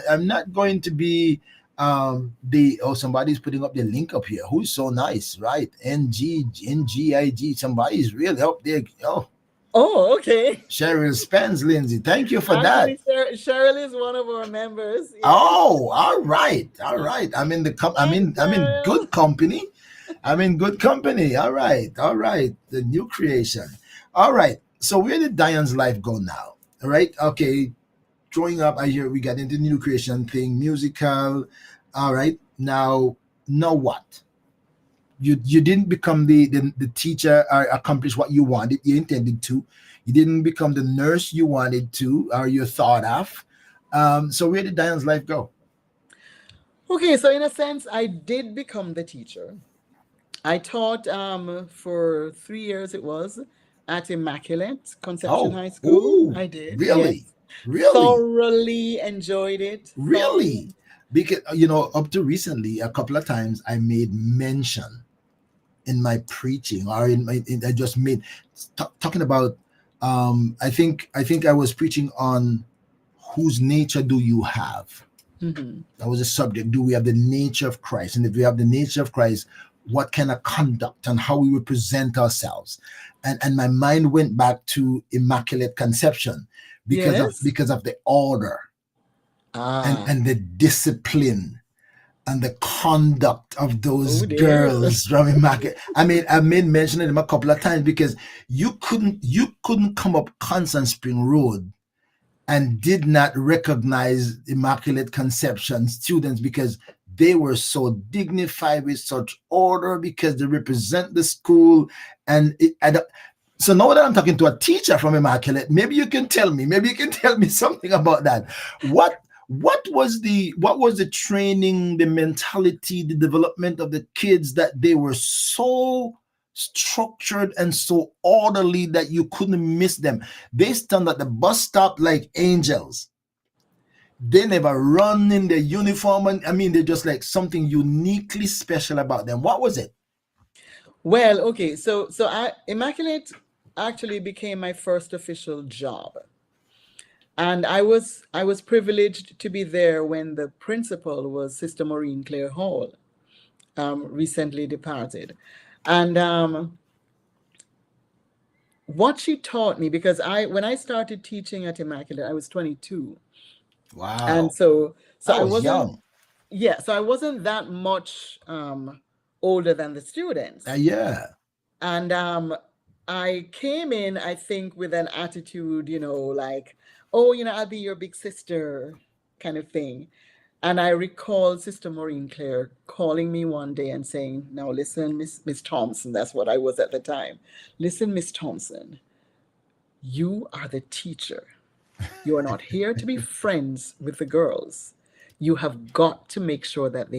I'm not going to be the somebody's putting up the link up here. Who's so nice, right? NGNGIG. Somebody's really up there. Oh, Oh, okay. Cheryl Spence, Lindsay. Thank you for that. Actually, Cheryl is one of our members. Yes. Oh, all right, all right. I'm in the Thanks, I'm in Cheryl. good company. I'm in good company. All right, all right. The new creation. All right. So where did Diane's life go now? All right. Okay. Growing up, I hear we got into the new creation thing, musical. All right. Now what? You didn't become the teacher or accomplish what you wanted, you intended to. You didn't become the nurse you wanted to or you thought of. So where did Diane's life go? Okay, so in a sense, I did become the teacher. I taught for 3 years, it was, at Immaculate Conception Oh, High School. ooh, I did, really? yes. Really? Thoroughly enjoyed it. Thoroughly. Really? Because up to recently, a couple of times I made mention in my preaching or I just made talking about I think I was preaching on whose nature do you have. Hmm. That was a subject. Do we have the nature of Christ? And if we have the nature of Christ, what kind of conduct and how we represent ourselves? And my mind went back to Immaculate Conception because of Yes. because of the order and Ah, and the discipline and the conduct of those oh dear. girls from Immaculate. I mean, I made mention of them a couple of times because you couldn't come up Constant Spring Road and did not recognize Immaculate Conception students because they were so dignified with such order because they represent the school. So now that I'm talking to a teacher from Immaculate, maybe you can tell me something about that. What was the training, the mentality, the development of the kids that they were so structured and so orderly that you couldn't miss them? They stand at the bus stop like angels. They never run in their uniform, and I mean, they're just like something uniquely special about them. What was it? Well, okay, so Immaculate actually became my first official job. And I was privileged to be there when the principal was Sister Maureen Clare Hall, recently departed. And what she taught me, because when I started teaching at Immaculate, I was 22. And Wow, so I I was wasn't, young. yeah, so I wasn't that much older than the students. Yeah. And I came in, I think, with an attitude, like, oh, I'll be your big sister kind of thing. And I recall Sister Maureen Clare calling me one day and saying, "Now listen, Miss Thompson," that's what I was at the time. "Listen, Miss Thompson, you are the teacher. You are not here to be friends with the girls. You have got to make sure that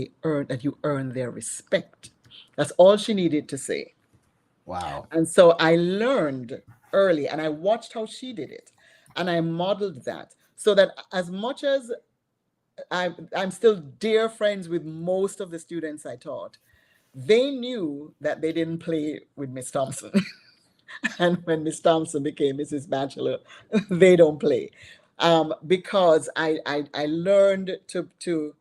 you earn their respect." That's all she needed to say. Wow. And so I learned early and I watched how she did it. And I modeled that so that as much as I'm still dear friends with most of the students I taught, they knew that they didn't play with Miss Thompson. And when Miss Thompson became Mrs. Batchelor, they don't play. Because I learned to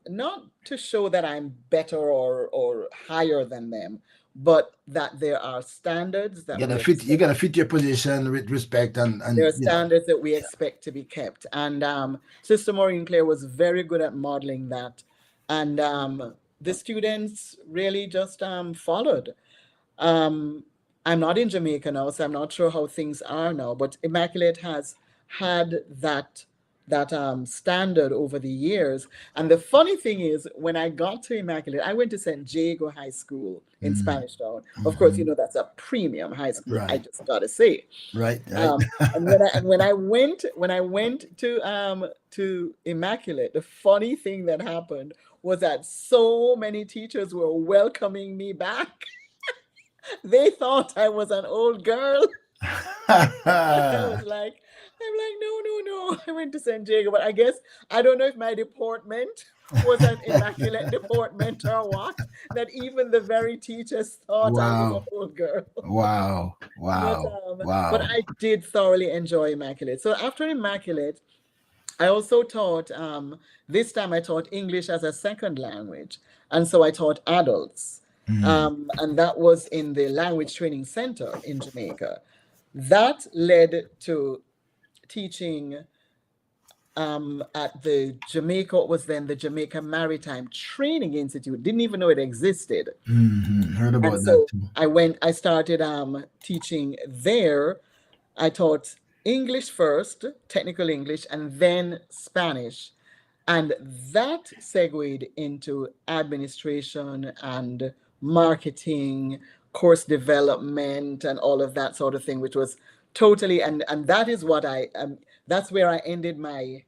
not to show that I'm better or higher than them, but that there are standards You that gotta we fit. You expect. gotta fit your position with respect, There and are standards that we expect to be kept. And Sister Maureen Clare was very good at modeling that. And the students really just followed. Um, I'm not in Jamaica now, so I'm not sure how things are now, but Immaculate has had that standard over the years. And the funny thing is, when I got to Immaculate, I went to St. Jago High School in mm, Spanish Town. Of course, mhm. that's a premium high school. I Right, just gotta say. right. And when I went to Immaculate, the funny thing that happened was that so many teachers were welcoming me back. They thought I was an old girl. And I was like, I'm like, no, no, no. I went to San Diego, but I guess I don't know if my deportment was an immaculate deportment or what, that even the very teachers thought I was an Wow, old girl. wow, But wow, but wow. I did thoroughly enjoy Immaculate. So after Immaculate, I also taught, this time I taught English as a second language. And so I taught adults. Mm, And that was in the Language Training Center in Jamaica. That led to teaching at the Jamaica, what was then the Jamaica Maritime Training Institute. Didn't even know it existed. Heard And about that so too. I started teaching there. I taught English first, technical English, and then Spanish. And that segued into administration and marketing, course development, and all of that sort of thing, which was totally, and that is what that's where I ended my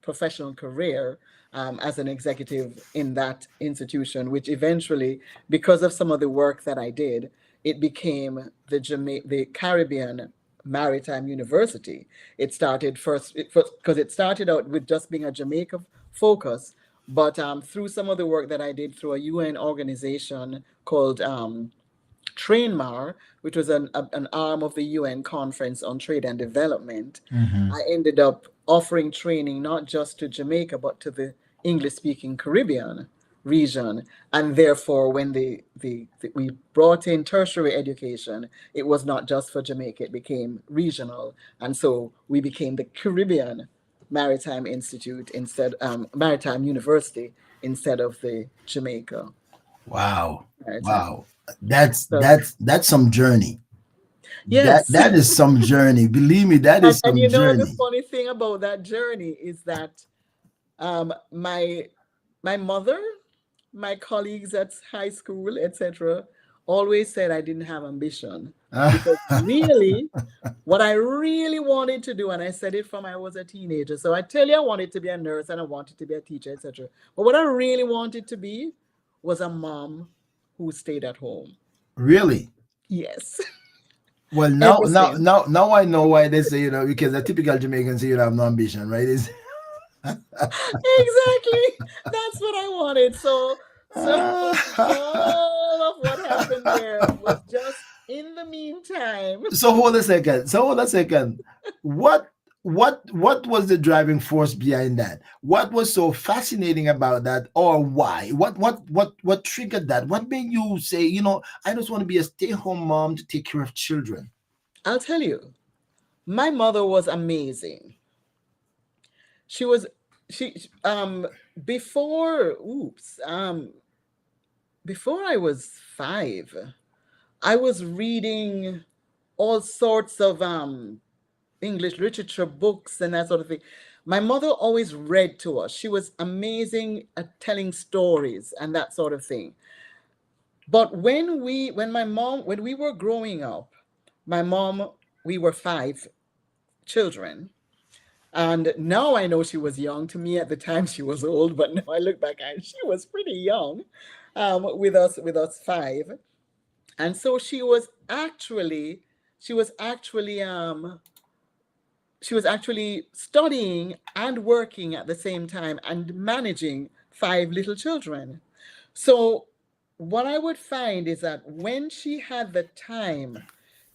professional career as an executive in that institution, which eventually, because of some of the work that I did, it became the Caribbean Maritime University. It started first because it started out with just being a Jamaica focus, but through some of the work that I did through a UN organization called Trainmar, which was an arm of the UN Conference on Trade and Development, Hmm. I ended up offering training not just to Jamaica, but to the English speaking Caribbean region. And therefore, when we brought in tertiary education, it was not just for Jamaica, it became regional. And so we became the Caribbean Maritime Institute Maritime University instead of the Jamaica Wow, Maritime. wow. That's So, that's that's some journey. That yes. that is some journey. Believe me, that is And some the journey. funny thing about that journey is that my mother, my colleagues at high school, etc., always said I didn't have ambition because really, what I really wanted to do, and I said it from I was a teenager. So I tell you, I wanted to be a nurse and I wanted to be a teacher, etc. But what I really wanted to be was a mom who stayed at home. Really? Yes, Well, now, ever now, since. now, now I know why they say, because a typical Jamaican say you have no ambition, right? Is Exactly. That's what I wanted. So all of what happened there was just in the meantime. so hold a second. So hold a second. What what was the driving force behind that? What was so fascinating about that, or why? What triggered that? What made you say, I just want to be a stay-home mom to take care of children? I'll tell you, my mother was amazing. She was she before oops before I was 5, I was reading all sorts of English literature books and that sort of thing. My mother always read to us. She was amazing at telling stories and that sort of thing. But when we were growing up, my mom, we were five children. And now I know she was young. To me at the time she was old, but now I look back and she was pretty young, with us five. And so she was actually she was actually studying and working at the same time and managing five little children. So what I would find is that when she had the time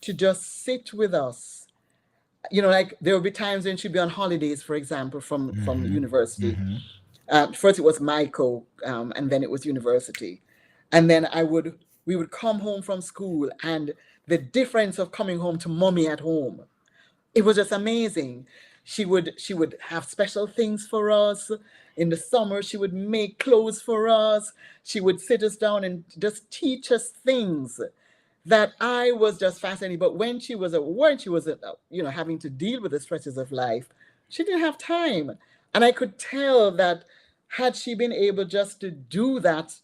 to just sit with us, like there would be times when she'd be on holidays, for example, from Mm-hmm. university. Mm-hmm. First it was MICO, and then it was university, and then we would come home from school, and the difference of coming home to mommy at home, it was just amazing. She would have special things for us. In the summer, she would make clothes for us. She would sit us down and just teach us things that I was just fascinated. But when she was at work, she was having to deal with the stresses of life. She didn't have time, and I could tell that had she been able just to do that,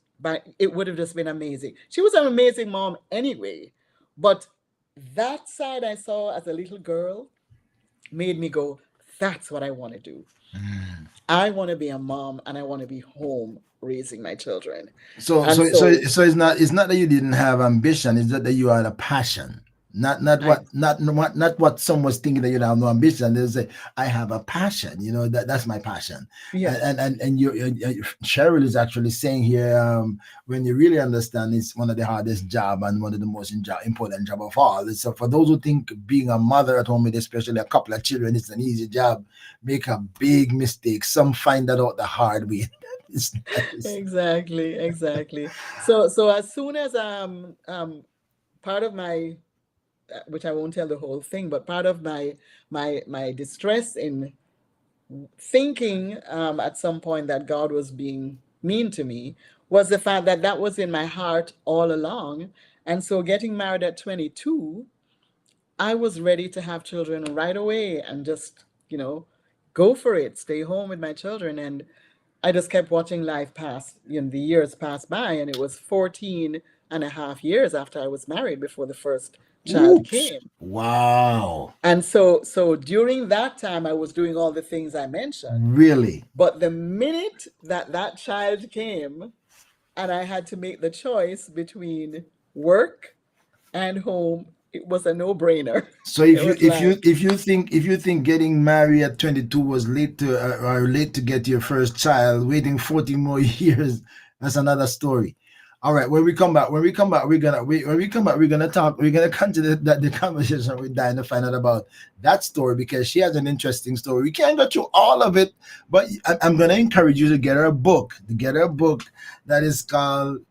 it would have just been amazing. She was an amazing mom anyway, but that side I saw as a little girl made me go, that's what I want to do. I want to be a mom and I want to be home raising my children. So, And so, so, so, so it's not that you didn't have ambition. It's that you had a passion. Not I, what some was thinking that you don't have no ambition. They say I have a passion. That's my passion. yeah, And Cheryl is actually saying here, when you really understand, it's one of the hardest job and one of the most important job of all. So for those who think being a mother at home with especially a couple of children is an easy job, make a big mistake. Some find that out the hard way. It's not. exactly. So as soon as part of my, which I won't tell the whole thing, but part of my distress in thinking at some point that God was being mean to me was the fact that that was in my heart all along. And so getting married at 22, I was ready to have children right away and just, go for it, stay home with my children. And I just kept watching life pass, the years pass by, and it was 14 and a half years after I was married before the first child Oops. came. Wow. And so during that time, I was doing all the things I mentioned. Really? But the minute that child came and I had to make the choice between work and home, it was a no-brainer. So It if you was if you like, if you think getting married at 22 was late to or late to get your first child, waiting 40 more years, that's another story. All right, when we come back, we're gonna talk. We're gonna continue the conversation with Diane to find out about that story because she has an interesting story. We can't go through all of it, but I'm gonna encourage you to get her a book. To get her a book that is called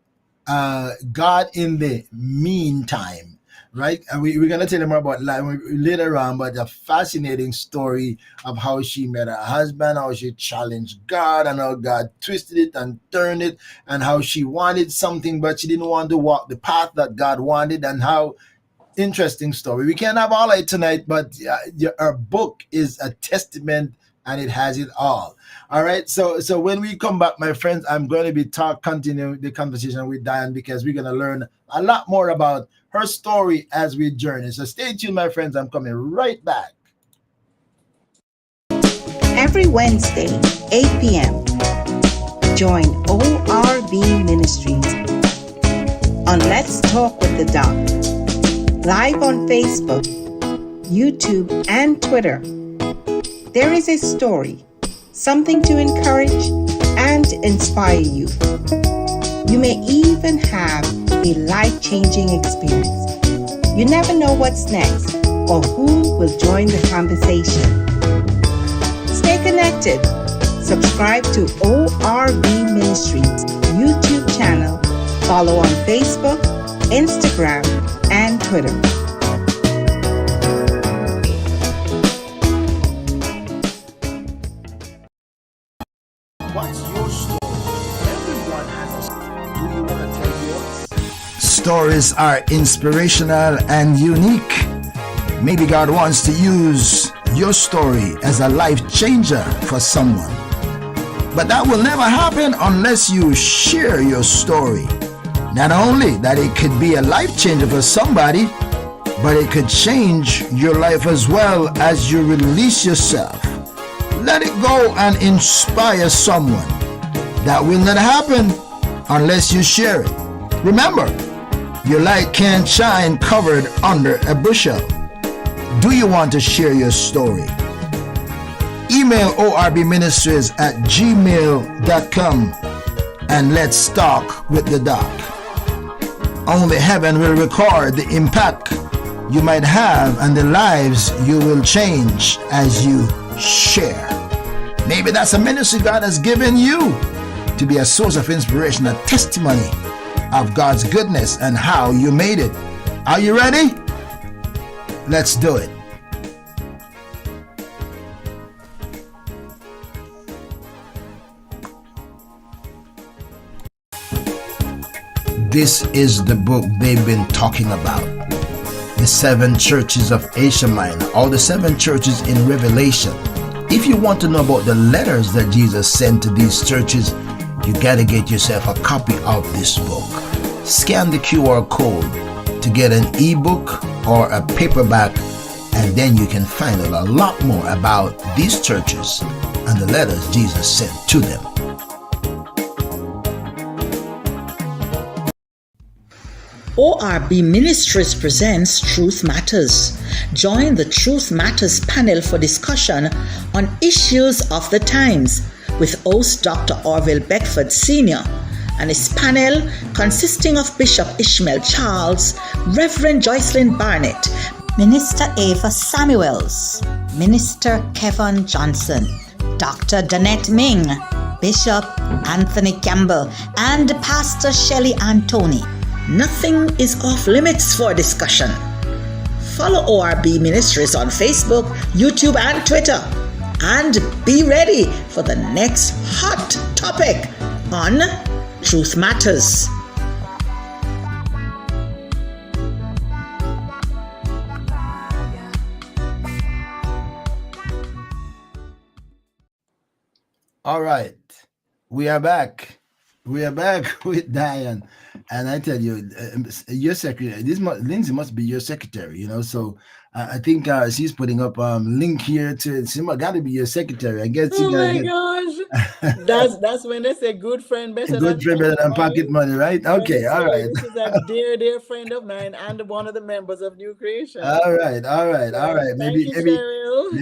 God in the Meantime, right? And we're going to tell you more about life later on, but a fascinating story of how she met her husband, how she challenged God, and how God twisted it and turned it, and how she wanted something, but she didn't want to walk the path that God wanted, and how interesting story. We can't have all of it tonight, but our book is a testament and it has it all. All right. So when we come back, my friends, I'm going to be continuing the conversation with Diane because we're going to learn a lot more about her story as we journey. So stay tuned, my friends. I'm coming right back. Every Wednesday, 8 p.m., join ORV Ministries on Let's Talk with the Doc, live on Facebook, YouTube, and Twitter. There is a story, something to encourage and inspire you. You may even have a life-changing experience. You never know what's next or who will join the conversation. Stay connected. Subscribe to ORV Ministries YouTube channel. Follow on Facebook, Instagram, and Twitter. What's your story? Everyone has a story. Do you want to tell yours? Stories are inspirational and unique. Maybe God wants to use your story as a life changer for someone. But that will never happen unless you share your story. Not only that it could be a life changer for somebody, but it could change your life as well as you release yourself. Let it go and inspire someone. That will not happen unless you share it. Remember, your light can't shine covered under a bushel. Do you want to share your story? Email orbministries@gmail.com and let's talk with the doc. Only heaven will record the impact you might have and the lives you will change as you share. Maybe that's a ministry God has given you to be a source of inspiration, a testimony of God's goodness and how you made it. Are you ready? Let's do it. This is the book they've been talking about. The 7 churches of Asia Minor, or the 7 churches in Revelation. If you want to know about the letters that Jesus sent to these churches, you gotta get yourself a copy of this book. Scan the QR code to get an ebook or a paperback, and then you can find out a lot more about these churches and the letters Jesus sent to them. ORB Ministries presents Truth Matters. Join the Truth Matters panel for discussion on issues of the times with host Dr. Orville Beckford Sr. and his panel consisting of Bishop Ishmael Charles, Reverend Joycelyn Barnett, Minister Ava Samuels, Minister Kevin Johnson, Dr. Danette Ming, Bishop Anthony Campbell, and Pastor Shelley Antoni. Nothing is off limits for discussion. Follow ORB Ministries on Facebook, YouTube, and Twitter. And be ready for the next hot topic on Truth Matters. All right, we are back. We are back with Diane, and I tell you, your secretary. Lindsay must be your secretary. So I think she's putting up link here to. She got to be your secretary. I guess. Oh my gosh, that's when they say good friend better good friend better than pocket money, right? Okay, all right. This is a dear friend of mine and one of the members of New Creation. All right. Maybe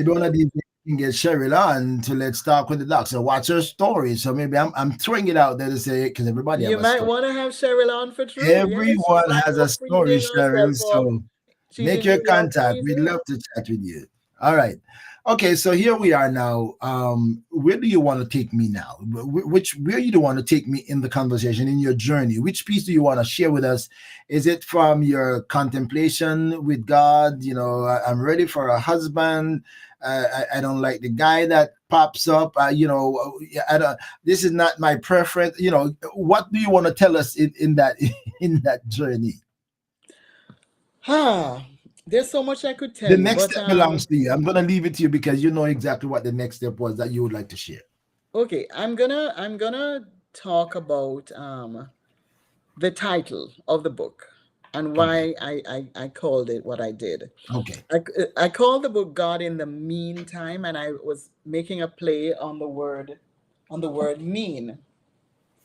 one of these can get Cheryl on to Let's Talk with the Doc. So what's her story? So maybe I'm throwing it out there to say, because everybody you might want to have Cheryl on for Truth. Everyone has a story, Cheryl. So make your contact. We'd love to chat with you. All right. Okay, so here we are now. Where do you want to take me now? Where do you want to take me in the conversation, in your journey? Which piece do you want to share with us? Is it from your contemplation with God? I'm ready for a husband. I don't like the guy that pops up. This is not my preference. What do you want to tell us in that journey? There's so much I could tell you. The next step belongs to you. I'm gonna leave it to you because you know exactly what the next step was that you would like to share. Okay, I'm gonna talk about the title of the book and why I called it what I did. Okay. I called the book God in the Meantime, and I was making a play on the word mean.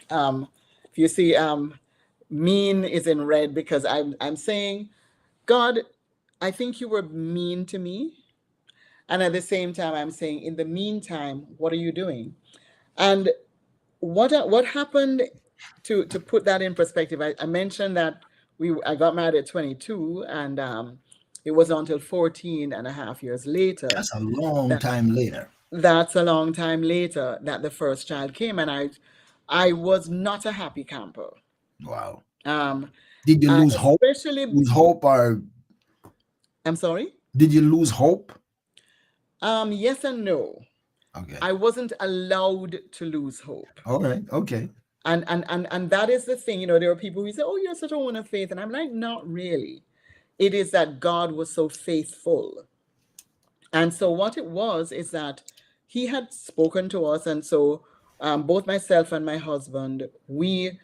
If you see, mean is in red because I'm saying, God, I think you were mean to me. And at the same time, I'm saying, in the meantime, what are you doing? And what happened to put that in perspective? I mentioned that I got married at 22, and it wasn't until 14 and a half years later. That's a long time later. That's a long time later that the first child came, and I was not a happy camper. Wow. Did you lose hope? Or I'm sorry? Did you lose hope? Yes and no. Okay. I wasn't allowed to lose hope. All right. Okay. And that is the thing. There are people who say, "Oh, you're such a woman of faith," and I'm like, not really. It is that God was so faithful. And so what it was is that he had spoken to us, and so both myself and my husband, we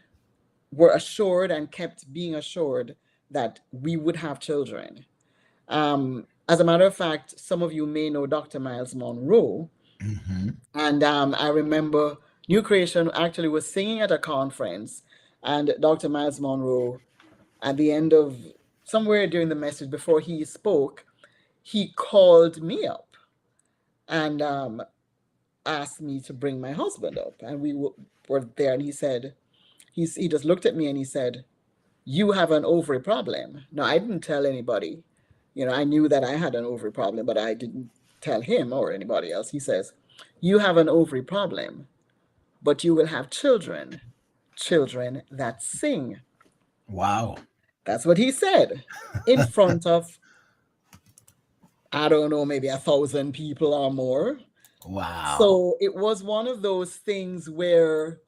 were assured and kept being assured that we would have children. As a matter of fact, some of you may know Dr. Miles Monroe, Mm-hmm. and I remember New Creation actually was singing at a conference, and Dr. Miles Monroe, at the end of somewhere during the message before he spoke, he called me up and asked me to bring my husband up. And we were there, and he said, he just looked at me and he said, "You have an ovary problem." Now, I didn't tell anybody. I knew that I had an ovary problem, but I didn't tell him or anybody else. He says, "You have an ovary problem, but you will have children, children that sing." Wow. That's what he said in front of, I don't know, maybe 1,000 people or more. Wow. So it was one of those things where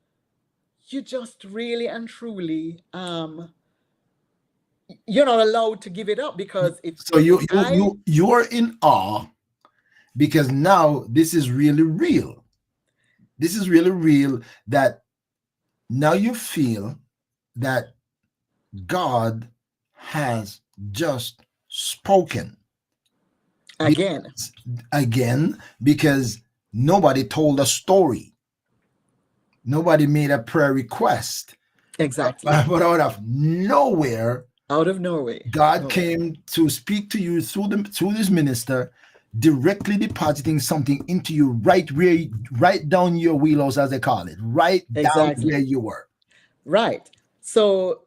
you just really and truly, you're not allowed to give it up, because So you are in awe because now this is really real. This is really real, that now you feel that God has just spoken again, because nobody told a story. Nobody made a prayer request. exactly, But out of nowhere, out of Norway, God came to speak to you through this minister, directly depositing something into you right down your wheelhouse, as they call it, right down exactly, where you were. right. So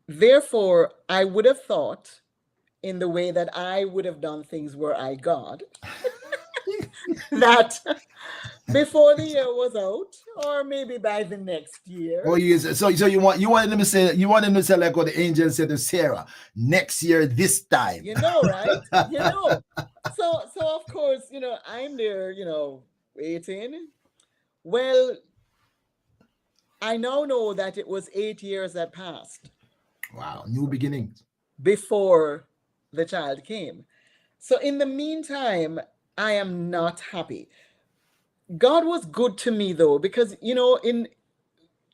therefore, I would have thought, in the way that I would have done things were I God, that before the year was out, or maybe by the next year. Oh, yes. So you wanted them to say like what the angel said to Sarah, next year this time. Right? So of course, I'm there, waiting. Well, I now know that it was 8 years that passed Wow, new beginnings. before the child came. So in the meantime, I am not happy. God was good to me though, because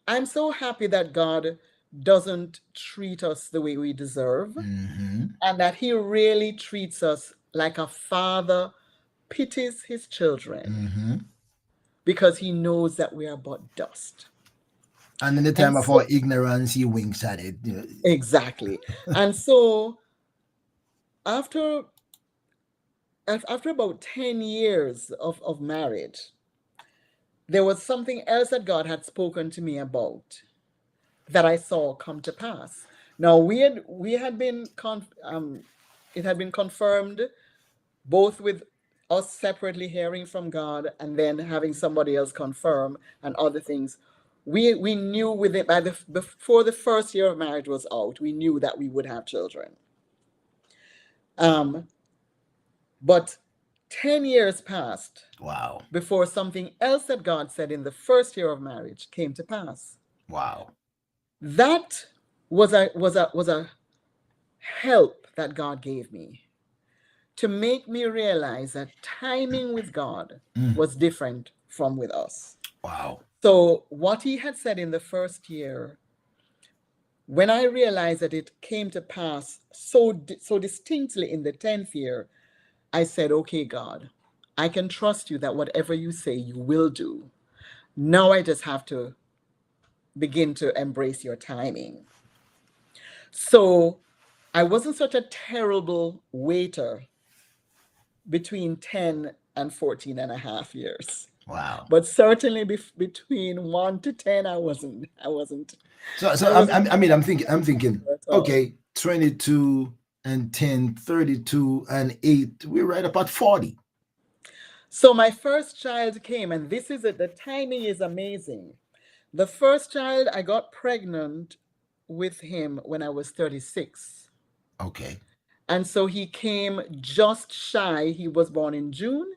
I'm so happy that God doesn't treat us the way we deserve, Mm-hmm. and that he really treats us like a father pities his children, Mm-hmm. because he knows that we are but dust. And in the time of our ignorance, he winks at it. Exactly. And so after about 10 years of marriage, there was something else that God had spoken to me about that I saw come to pass. Now we had been it had been confirmed, both with us separately hearing from God and then having somebody else confirm and other things. We knew before the first year of marriage was out, we knew that we would have children. But 10 years passed. Wow. Before something else that God said in the first year of marriage came to pass. Wow. That was a help that God gave me to make me realize that timing with God was different from with us. Wow. So what he had said in the first year, when I realized that it came to pass so distinctly in the 10th year, I said, okay, God, I can trust you that whatever you say, you will do. Now I just have to begin to embrace your timing. So I wasn't such a terrible waiter between 10 and 14 and a half years. Wow. But certainly between 1 to 10, I wasn't. So I'm thinking, okay, 22 and 10, 32 and 8, we're right about 40. So my first child came, and this is it. The timing is amazing. The first child, I got pregnant with him when I was 36. Okay. And so he came just shy. He was born in June,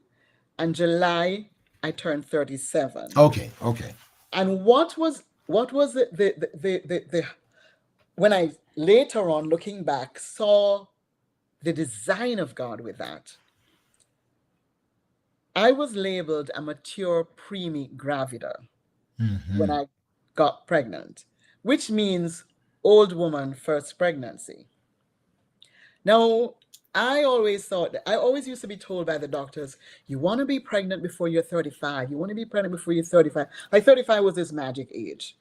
and July I turned 37. Okay. And what was the when I later on, looking back, saw the design of God with that, I was labeled a mature preemie gravida Mhm. when I got pregnant, which means old woman first pregnancy. Now, I always thought, I always used to be told by the doctors, you want to be pregnant before you're 35. You want to be pregnant before you're 35. Like 35 was this magic age.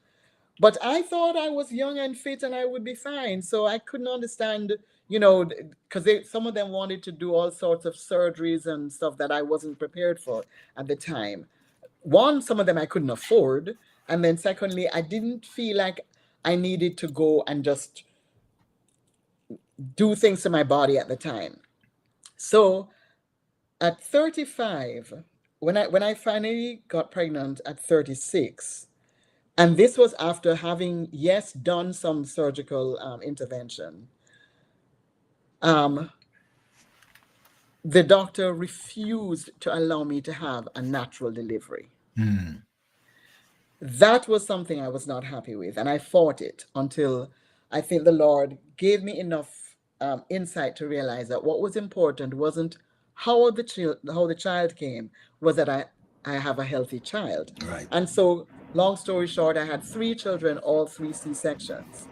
But I thought I was young and fit and I would be fine. So I couldn't understand, because some of them wanted to do all sorts of surgeries and stuff that I wasn't prepared for at the time. One, some of them I couldn't afford. And then secondly, I didn't feel like I needed to go and just do things to my body at the time. So at 35, when I finally got pregnant at 36, and this was after having, yes, done some surgical intervention, um, the doctor refused to allow me to have a natural delivery. Mm. That was something I was not happy with, and I fought it until I think the Lord gave me enough insight to realize that what was important wasn't how the child came, was that I have a healthy child. Right. And so, long story short, I had 3 children, all 3 C-sections.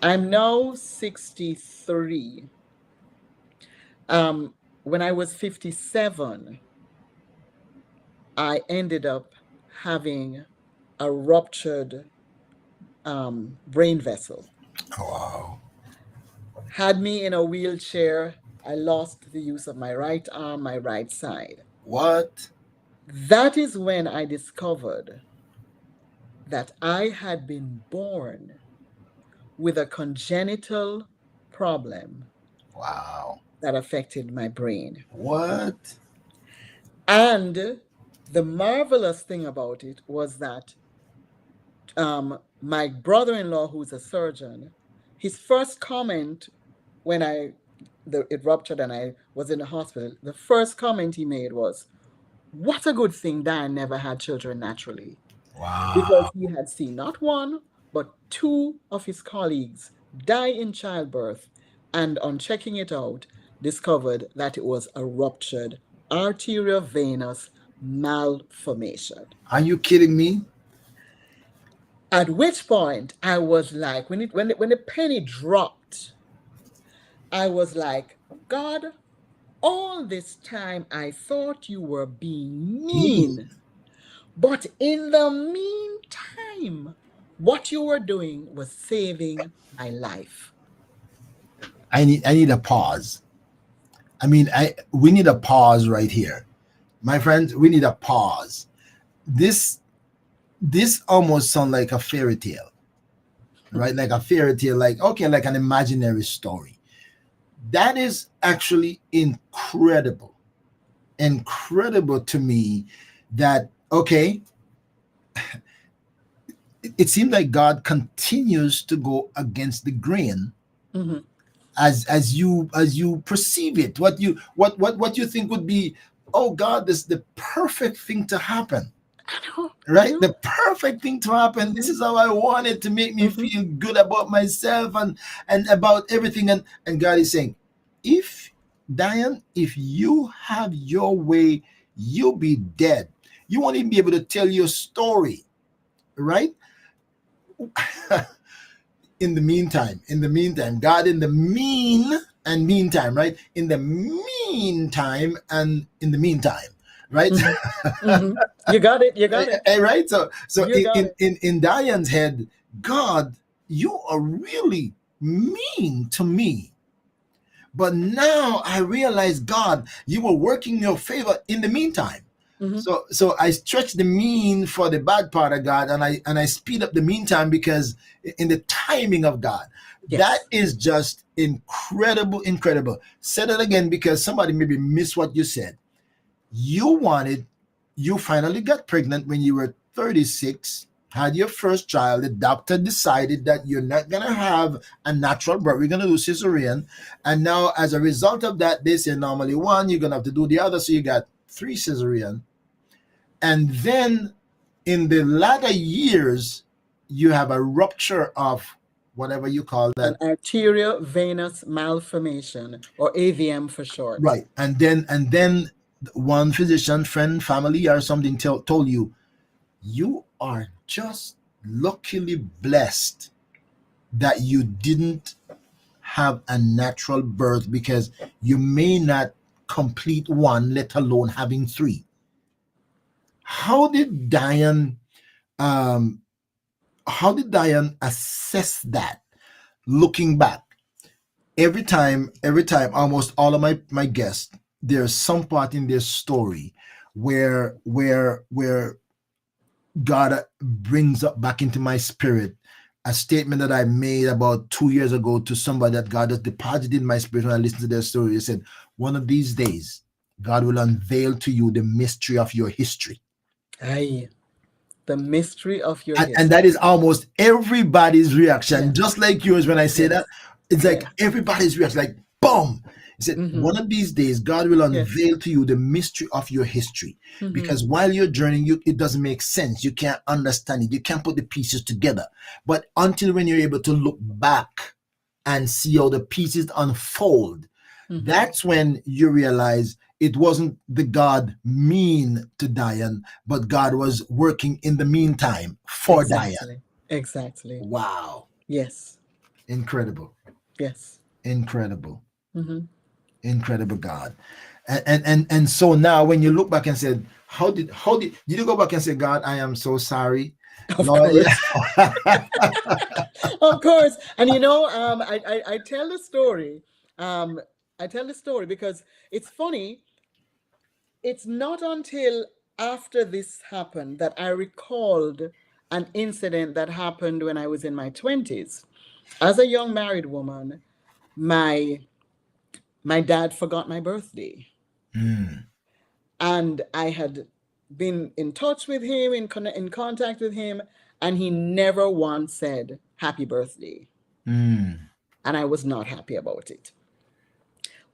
I'm now 63. When I was 57, I ended up having a ruptured brain vessel. Wow. Had me in a wheelchair. I lost the use of my right arm, my right side. What? That is when I discovered that I had been born with a congenital problem Wow. that affected my brain. What? And the marvelous thing about it was that my brother-in-law, who's a surgeon, his first comment when it ruptured and I was in the hospital, the first comment he made was, "What a good thing Diane never had children naturally," because Wow. he had seen not one but 2 of his colleagues die in childbirth, and on checking it out, discovered that it was a ruptured arteriovenous malformation. Are you kidding me? At which point I was like, when the penny dropped, I was like, God, all this time I thought you were being mean, but in the meantime, what you were doing was saving my life. I need a pause. I mean, we need a pause right here. My friends, we need a pause. This almost sounds like a fairy tale, right? Like a fairy tale, like, okay, like an imaginary story. That is actually incredible. Incredible to me that, okay, it seems like God continues to go against the grain Mm-hmm. as you perceive it. What you think would be, oh God, this is the perfect thing to happen. I know. Right? The perfect thing to happen. Mm-hmm. This is how I want it to make me Mm-hmm. feel good about myself and about everything. And God is saying, if Diane, if you have your way, you'll be dead. You won't even be able to tell your story. Right? In the meantime, God in the meantime, right? In the meantime and in the meantime, right? Mm-hmm. Mm-hmm. You got it. You got it. Right? So You got it. in Diane's head, God, you are really mean to me. But now I realize, God, you were working in your favor in the meantime. Mm-hmm. So I stretch the mean for the bad part of God, and I speed up the meantime because in the timing of God. Yes. That is just incredible. Say that again, because somebody maybe missed what you said. You finally got pregnant when you were 36, had your first child. The doctor decided that you're not gonna have a natural birth, we're gonna do cesarean, and now as a result of that, they say normally 1, you're gonna have to do the other, so you got 3 cesarean. And then in the latter years, you have a rupture of whatever you call that. An arteriovenous malformation, or AVM for short. Right. And then one physician, friend, family, or something told you, you are just luckily blessed that you didn't have a natural birth, because you may not complete one, let alone having three. How did Diane um assess that, looking back? Every time, almost all of my guests, there's some part in their story where God brings up back into my spirit a statement that I made about 2 years ago to somebody that God has deposited in my spirit. When I listened to their story, they said, one of these days, God will unveil to you the mystery of your history. Aye. The mystery of your And history. that is almost everybody's reaction, Yes. just like yours when I say Yes. that. It's like Yeah. everybody's reaction, like, boom. He said, Mhm. one of these days, God will Yes. unveil to you the mystery of your history. Mhm. Because while you're journeying, it doesn't make sense. You can't understand it. You can't put the pieces together. But until when you're able to look back and see how the pieces unfold, Mhm. that's when you realize it wasn't the God mean to Diane, but God was working in the meantime for Diane. Exactly. Exactly. Wow. Yes. Incredible. Yes. Incredible. Mhm. Incredible God. And so now when you look back and said, how did you go back and say, God, I am so sorry? Of Lord, course. yeah. Of course. And I tell the story. Um, I tell the story because it's funny. It's not until after this happened that I recalled an incident that happened when I was in my 20s. As a young married woman, my my dad forgot my birthday. Mm, And I had been in touch with him, in contact with him, and he never once said happy birthday. mm, And I was not happy about it.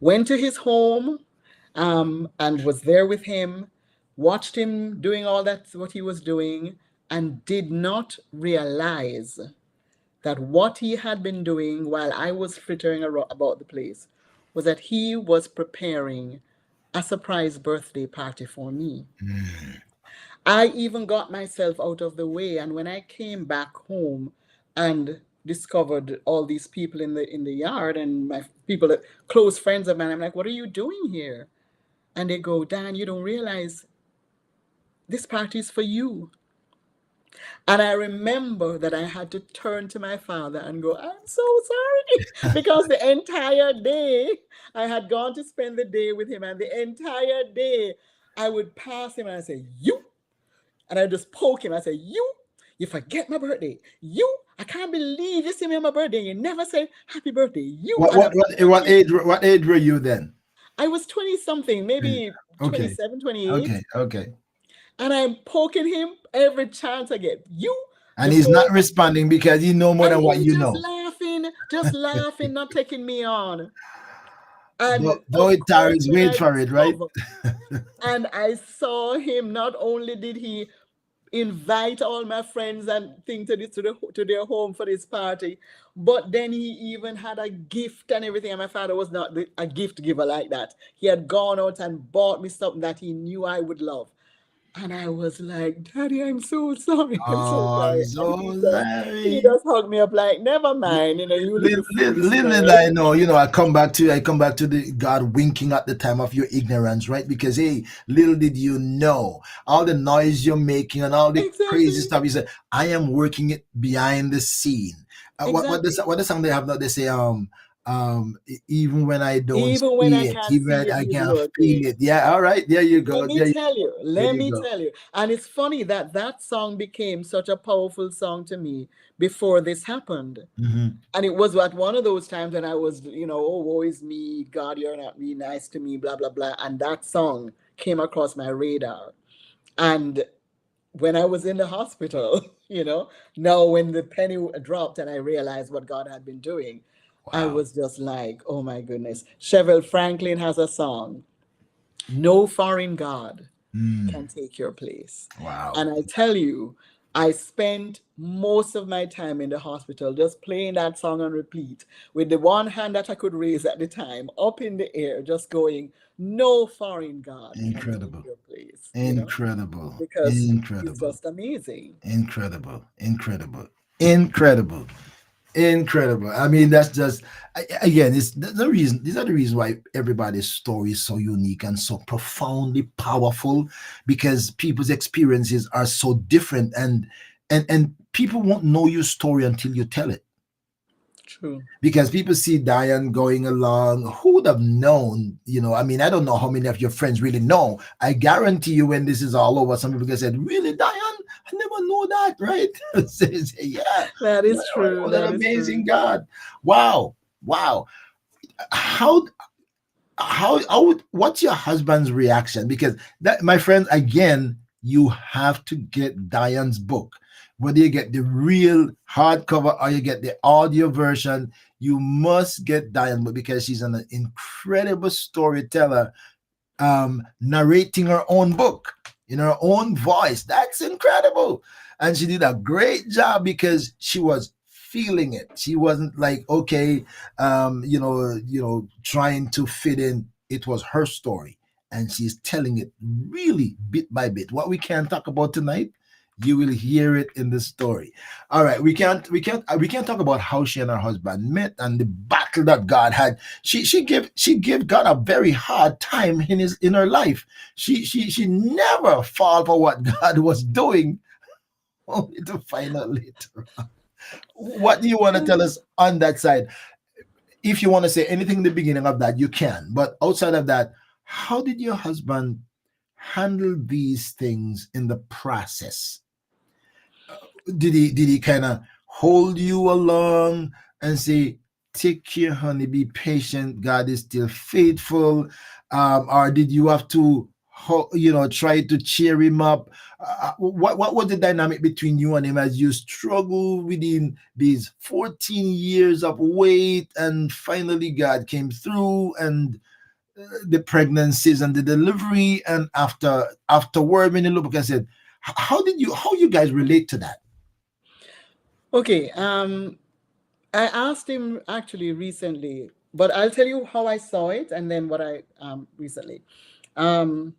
Went to his home, and was there with him, watched him doing all that, what he was doing, and did not realize that what he had been doing while I was frittering about the place was that he was preparing a surprise birthday party for me. mm. I even got myself out of the way, and when I came back home and discovered all these people in the yard and my people, close friends of mine, I'm like, "What are you doing here?" And they go, "Dan, you don't realize this party is for you." And I remember that I had to turn to my father and go, "I'm so sorry," because the entire day I had gone to spend the day with him, and the entire day I would pass him and I say, "You." And I just poke him. I say, you forget my birthday. I can't believe you see me on my birthday. You never say happy birthday. You What and what I what poke what him. age what age were you then? I was 20 something, Mm. maybe Okay. 27, 28. Okay. And I'm poking him every chance I get. And You he's fool. not responding because he know more And than what he's you know. just laughing, not taking me on. And Though of it course, tarries, when wait I for it, right? discover, and I saw him, not only did he invite all my friends and things to their home for this party, but then he even had a gift and everything. And my father was not a gift giver like that. He had gone out and bought me something that he knew I would love. And I was like, "Daddy, I'm so sorry. I'm so Oh, I'm sorry." And so he sorry. just hugged me up like, "Never mind, you little foolish Little did girl." I know, I come back to the God winking at the time of your ignorance, right? Because hey, little did you know all the noise you're making and all the crazy Exactly. stuff. You said, I am working it behind the scene. Exactly. What the song they have now? They say, even when I don't Even when I see it, can't even see when it, I he's can't feel working. it. Yeah, all right, there you Let go. me tell you, There let you me go. tell you. And it's funny that that song became such a powerful song to me before this happened. Mhm. And it was at one of those times when I was, "Oh, woe is me, God, you're not being nice to me, blah, blah, blah." And that song came across my radar. And when I was in the hospital, now when the penny dropped and I realized what God had been doing, I Wow. was just like, oh my goodness. Chevelle Franklin has a song, "No foreign God can Mm, take your place." wow. And I tell you, I spent most of my time in the hospital just playing that song on repeat with the one hand that I could raise at the time up in the air, just going, no foreign God can take Incredible. your place, Incredible. because he's Incredible. just amazing. Incredible. Incredible. Incredible. Incredible. I mean, that's just again, it's the reason. These are the reasons why everybody's story is so unique and so profoundly powerful, because people's experiences are so different, and people won't know your story until you tell it. True. Because people see Diane going along. Who would have known? I mean, I don't know how many of your friends really know. I guarantee you, when this is all over, some people can say, "Really, Diane? I never know that." Right? Say, yeah. That is true. What an That is amazing true. God! Wow, wow. How what's your husband's reaction? Because that, my friends, again, you have to get Diane's book. Whether you get the real hardcover or you get the audio version, you must get Diane's book, because she's an incredible storyteller, narrating her own book in her own voice. That's incredible. And she did a great job, because she was feeling it. She wasn't like, okay, trying to fit in. It was her story, and she's telling it really bit by bit. What we can't talk about tonight, you will hear it in the story. All right, we can't talk about how she and her husband met and the battle that God had. She gave God a very hard time in her life. She never fall for what God was doing, only to find out later. What do you want to tell us on that side? If you want to say anything in the beginning of that, you can. But outside of that, how did your husband handle these things in the process? Did he kind of hold you along and say, take care, honey, be patient, God is still faithful? Or did you have to try to cheer him up? What was the dynamic between you and him as you struggle within these 14 years of wait, and finally God came through, and the pregnancies and the delivery, and afterward, when you look back and said, how you guys relate to that? Okay. I asked him actually recently, but I'll tell you how I saw it and then what I recently. Um,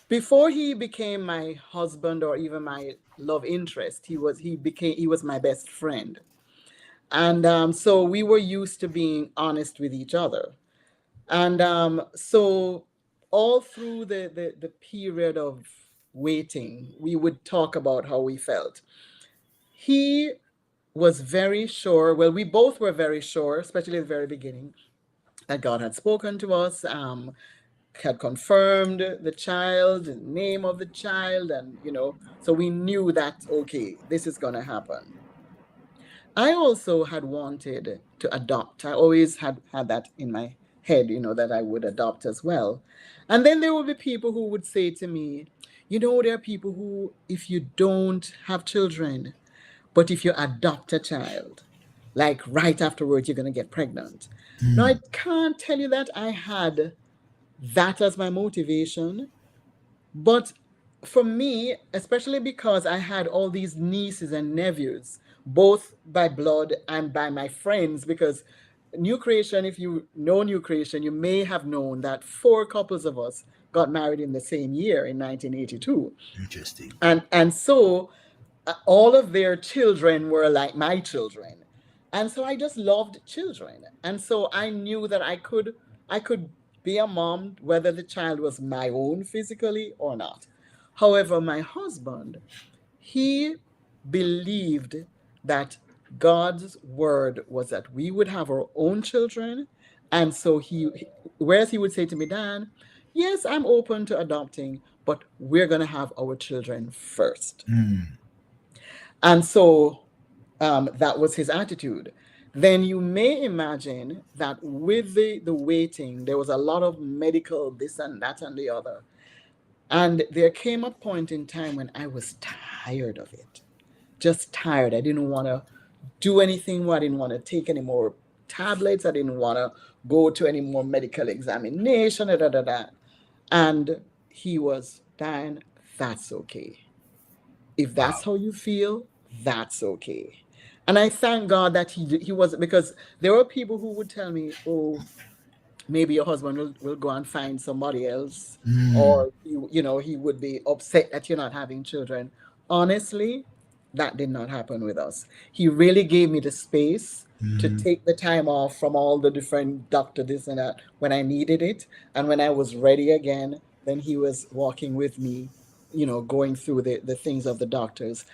Before he became my husband or even my love interest, he was my best friend. And so we were used to being honest with each other. And so all through the period of waiting, we would talk about how we felt. He was very sure, well, we both were very sure, especially at the very beginning, that God had spoken to us, had confirmed the child, the name of the child, and so we knew that, okay, this is going to happen. I also had wanted to adopt. I always had that in my head, that I would adopt as well. And then there would be people who would say to me, there are people who, if you don't have children, but if you adopt a child, like right afterwards, you're going to get pregnant. Now, I can't tell you that I had that as my motivation, but for me, especially because I had all these nieces and nephews, both by blood and by my friends, because New Creation, if you know New Creation, you may have known that four couples of us got married in the same year in 1982. Interesting. And so all of their children were like my children. And so I just loved children. And so I knew that I could be a mom whether the child was my own physically or not. However, my husband, he believed that God's word was that we would have our own children. And so whereas he would say to me, Dan, yes, I'm open to adopting, but we're going to have our children first. And so that was his attitude. Then you may imagine that with the waiting, there was a lot of medical this and that and the other. And there came a point in time when I was tired of it, just tired. I didn't want to do anything more. I didn't want to take any more tablets. I didn't want to go to any more medical examination. Da, da, da, da. And he was, Diane, that's okay. If that's how you feel, that's okay. And I thank God that he wasn't, because there were people who would tell me, oh, maybe your husband will go and find somebody else, Mm, or he would be upset that you're not having children. Honestly, that did not happen with us. He really gave me the space to mm. take the time off from all the different doctor this and that when I needed it, and when I was ready again, then he was walking with me, going through the things of the doctors.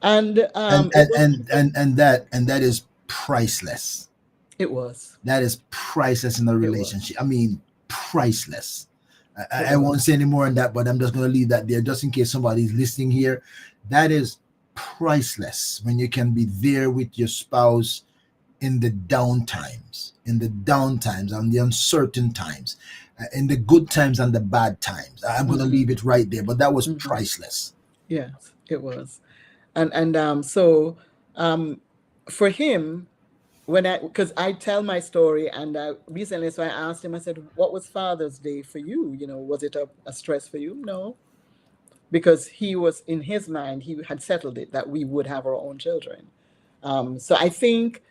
And And it and was and and and that is priceless. it was That is priceless in a it was relationship. I mean, priceless. it I was won't say any more on that, but I'm just going to leave that there just in case somebody's listening here. That is priceless when you can be there with your spouse in the down times, and the uncertain times, in the good times and the bad times. I'm going to Mhm, leave it right there, but that was mhm. priceless. Yes, it was. And um for him, because I tell my story, and recently, so I asked him, I said, what was Father's Day for you? Was it a stress for you? No, because he was, in his mind, he had settled it that we would have our own children. So I think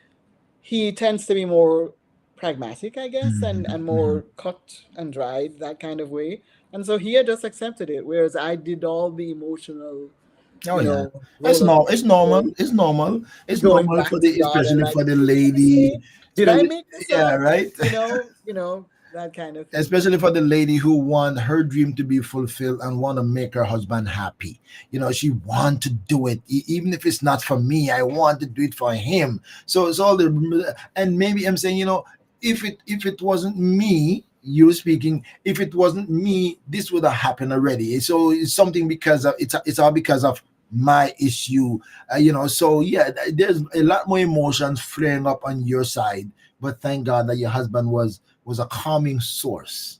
he tends to be more pragmatic, I guess, and Mhm. more cut and dried, that kind of way. And so he had just accepted it, whereas I did all the emotional, Oh yeah, it's roller it's coaster, normal. It's normal. It's going normal back for to the, God and especially like, for the seriously, lady, did I especially, make this yeah, up? right. That kind of thing. Especially for the lady who want her dream to be fulfilled and want to make her husband happy. She want to do it, even if it's not for me. I want to do it for him. So it's all the, and maybe I'm saying, if it wasn't me, you speaking, if it wasn't me, this would have happened already. So it's something because of it's all because of my issue. So yeah, there's a lot more emotions flaring up on your side, but thank God that your husband was a calming source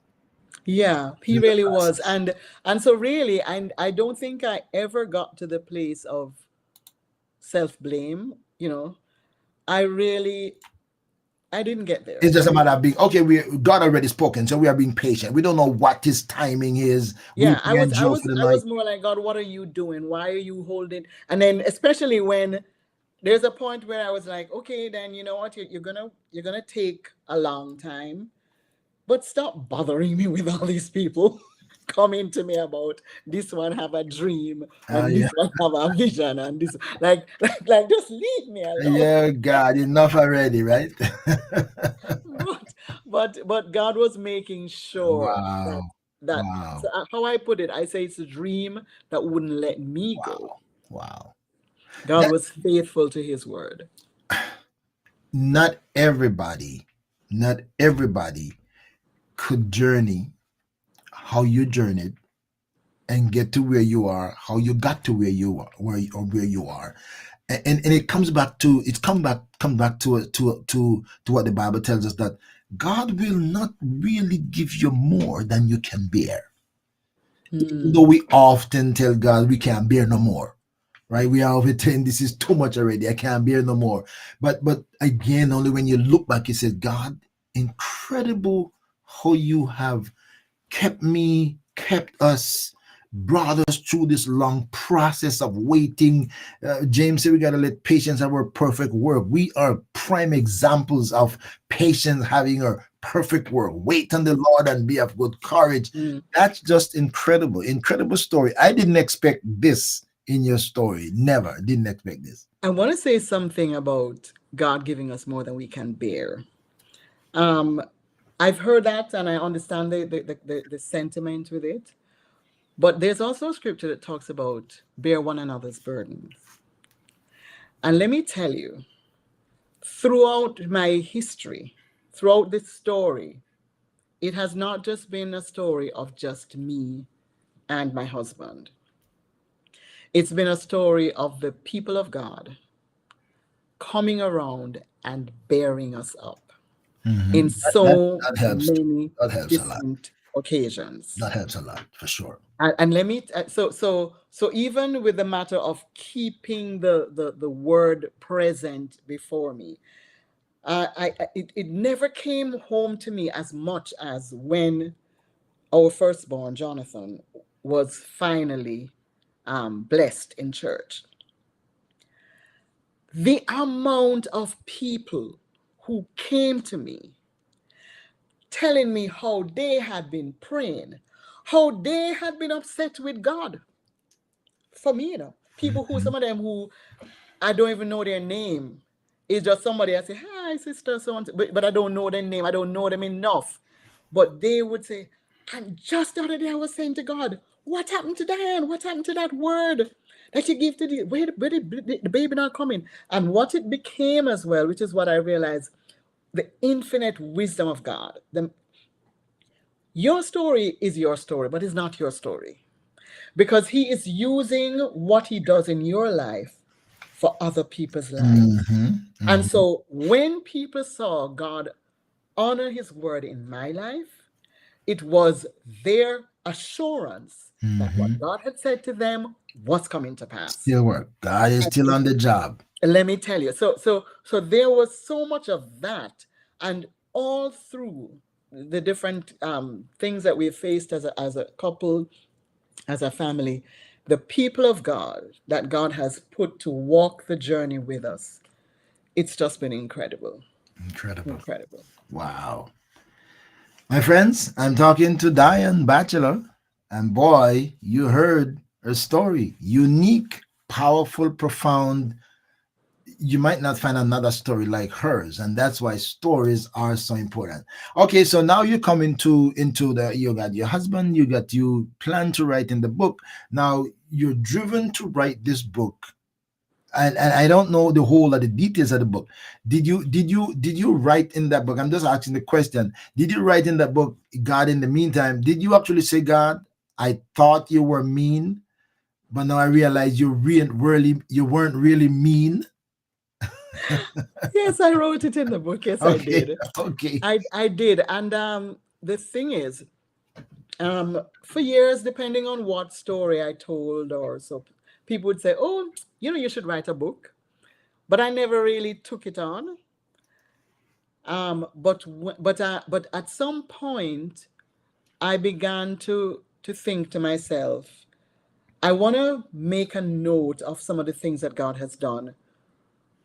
Yeah, he in the really was. process. And so really, I don't think I ever got to the place of self-blame. I really i didn't get there. It's just a matter of being okay. We God already spoken, so we are being patient. We don't know what his timing is. Yeah, Weeping and joy for the I night. was more like, God, what are you doing? Why are you holding? And then, especially when there's a point where I was like, okay, then you know what, you're gonna take a long time, but stop bothering me with all these people coming to me about this one have a dream and Yeah, this one have a vision, and this, like just leave me alone. yeah. God, enough already, right? But God was making sure that Wow, that so, wow, how I put it, I say it's a dream that wouldn't let me go. wow, wow. God That was faithful to his word. not everybody, not everybody could journey how you journeyed and get to where you are, how you got to where you are, where you are. And it comes back to come back to what the Bible tells us, that God will not really give you more than you can bear. Even though Hmm. we often tell God we can't bear no more, right? We are often saying this is too much already. I can't bear no more. But again, only when you look back, you say, God, incredible how you have kept me, kept us, brought us through this long process of waiting. James said we got to let patience have our perfect work. We are prime examples of patience having a perfect work. Wait on the Lord and be of good courage. Hmm. That's just incredible. Incredible story. I didn't expect this in your story. Never. Didn't expect this. I want to say something about God giving us more than we can bear. Um, I've heard that and I understand the sentiment with it. But there's also a scripture that talks about bear one another's burdens. And let me tell you, throughout my history, throughout this story, it has not just been a story of just me and my husband. It's been a story of the people of God coming around and bearing us up in Mhm. so That helps. many That helps a lot. different occasions. That helps a lot for sure. And let me so even with the matter of keeping the word present before me, it never came home to me as much as when our firstborn Jonathan was finally blessed in church. The amount of people who came to me telling me how they had been praying, how they had been upset with God for me, people who, some of them who I don't even know their name. It's just somebody I say, hi, sister, so on, but I don't know their name. I don't know them enough. But they would say, and just the other day I was saying to God, what happened to Diane? What happened to that word that you gave to where did the baby not coming? And what it became as well, which is what I realized, the infinite wisdom of God. Your story is your story, but it's not your story. Because he is using what he does in your life for other people's lives. And so when people saw God honor his word in my life, it was their assurance that what God had said to them was coming to pass. Still work. God is still on the job. Let me tell you. So there was so much of that, and all through the different things that we faced as a couple, as a family, the people of God that God has put to walk the journey with us, it's just been incredible. Incredible. Wow. My friends, I'm talking to Diane Batchelor, and boy, you heard her story. Unique, powerful, profound. You might not find another story like hers, and that's why stories are so important. Okay, so now you come into the, you got your husband, you plan to write in the book. Now you're driven to write this book, and I don't know the whole of the details of the book. Did you write in that book? I'm just asking the question. Did you write in that book, God, in the meantime, did you actually say, God, I thought you were mean, but now I realize you weren't really mean? Yes, I wrote it in the book. Yes, I Okay, did. okay. I did. And the thing is, for years, depending on what story I told, or so, people would say, oh, you should write a book. But I never really took it on. But at some point, I began to think to myself, I want to make a note of some of the things that God has done.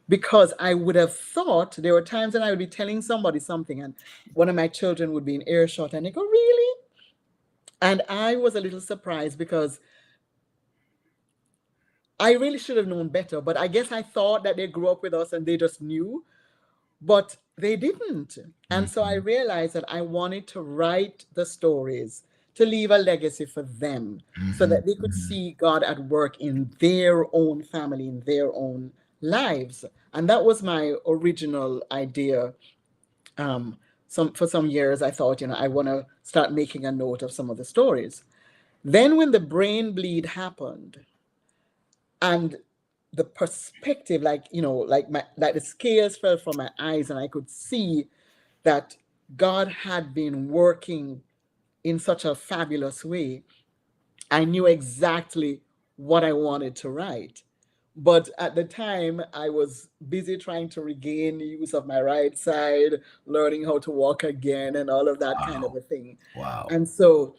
Because I would have thought, there were times when I would be telling somebody something, and one of my children would be in earshot, and they go, really? And I was a little surprised, because I really should have known better. But I guess I thought that they grew up with us and they just knew, but they didn't. And so I realized that I wanted to write the stories to leave a legacy for them, so that they could see God at work in their own family, in their own lives. And that was my original idea. For some years, I thought, I want to start making a note of some of the stories. Then when the brain bleed happened, and the perspective, like the scales fell from my eyes, and I could see that God had been working in such a fabulous way, I knew exactly what I wanted to write. But at the time, I was busy trying to regain the use of my right side, learning how to walk again, and all of that kind of a thing. Wow. And so,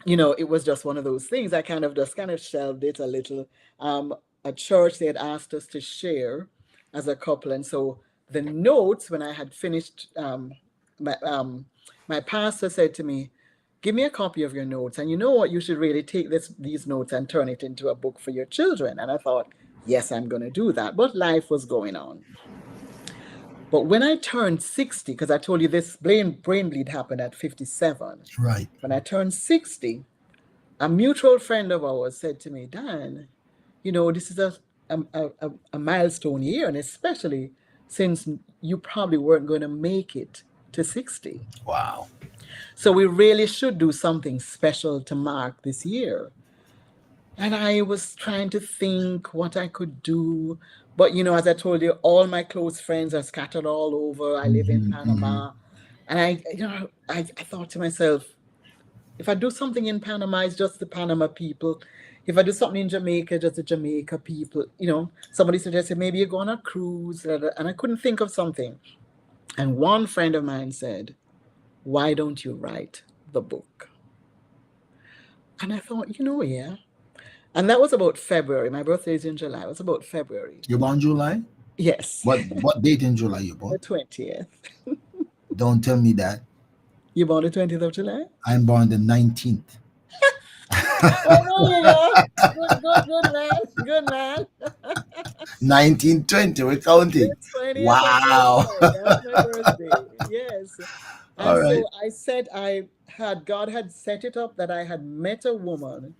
it was just one of those things. I kind of shelved it a little. A church, they had asked us to share as a couple. And so the notes, when I had finished, my pastor said to me, give me a copy of your notes. And you know what? You should really take these notes and turn it into a book for your children. And I thought, yes, I'm going to do that. But life was going on. But when I turned 60, because I told you this brain bleed happened at 57. Right. When I turned 60, a mutual friend of ours said to me, Dan, this is a milestone year, and especially since you probably weren't going to make it to 60. Wow. So we really should do something special to mark this year. And I was trying to think what I could do. But, as I told you, all my close friends are scattered all over. I live in Panama. And I thought to myself, if I do something in Panama, it's just the Panama people. If I do something in Jamaica, just the Jamaica people. Somebody suggested maybe you go on a cruise. And I couldn't think of something. And one friend of mine said, why don't you write the book? And I thought, yeah. And that was about February. My birthday is in July. It was about February. You're born July? Yes. What date in July you The born? 20th. Don't tell me that. You born the 20th of July? I'm born the 19th. Oh, there you go. Good man. Good man. 1920, we're counting. The 20th Wow. of July. That's my birthday. Yes. And All right. so I said God had set it up that I had met a woman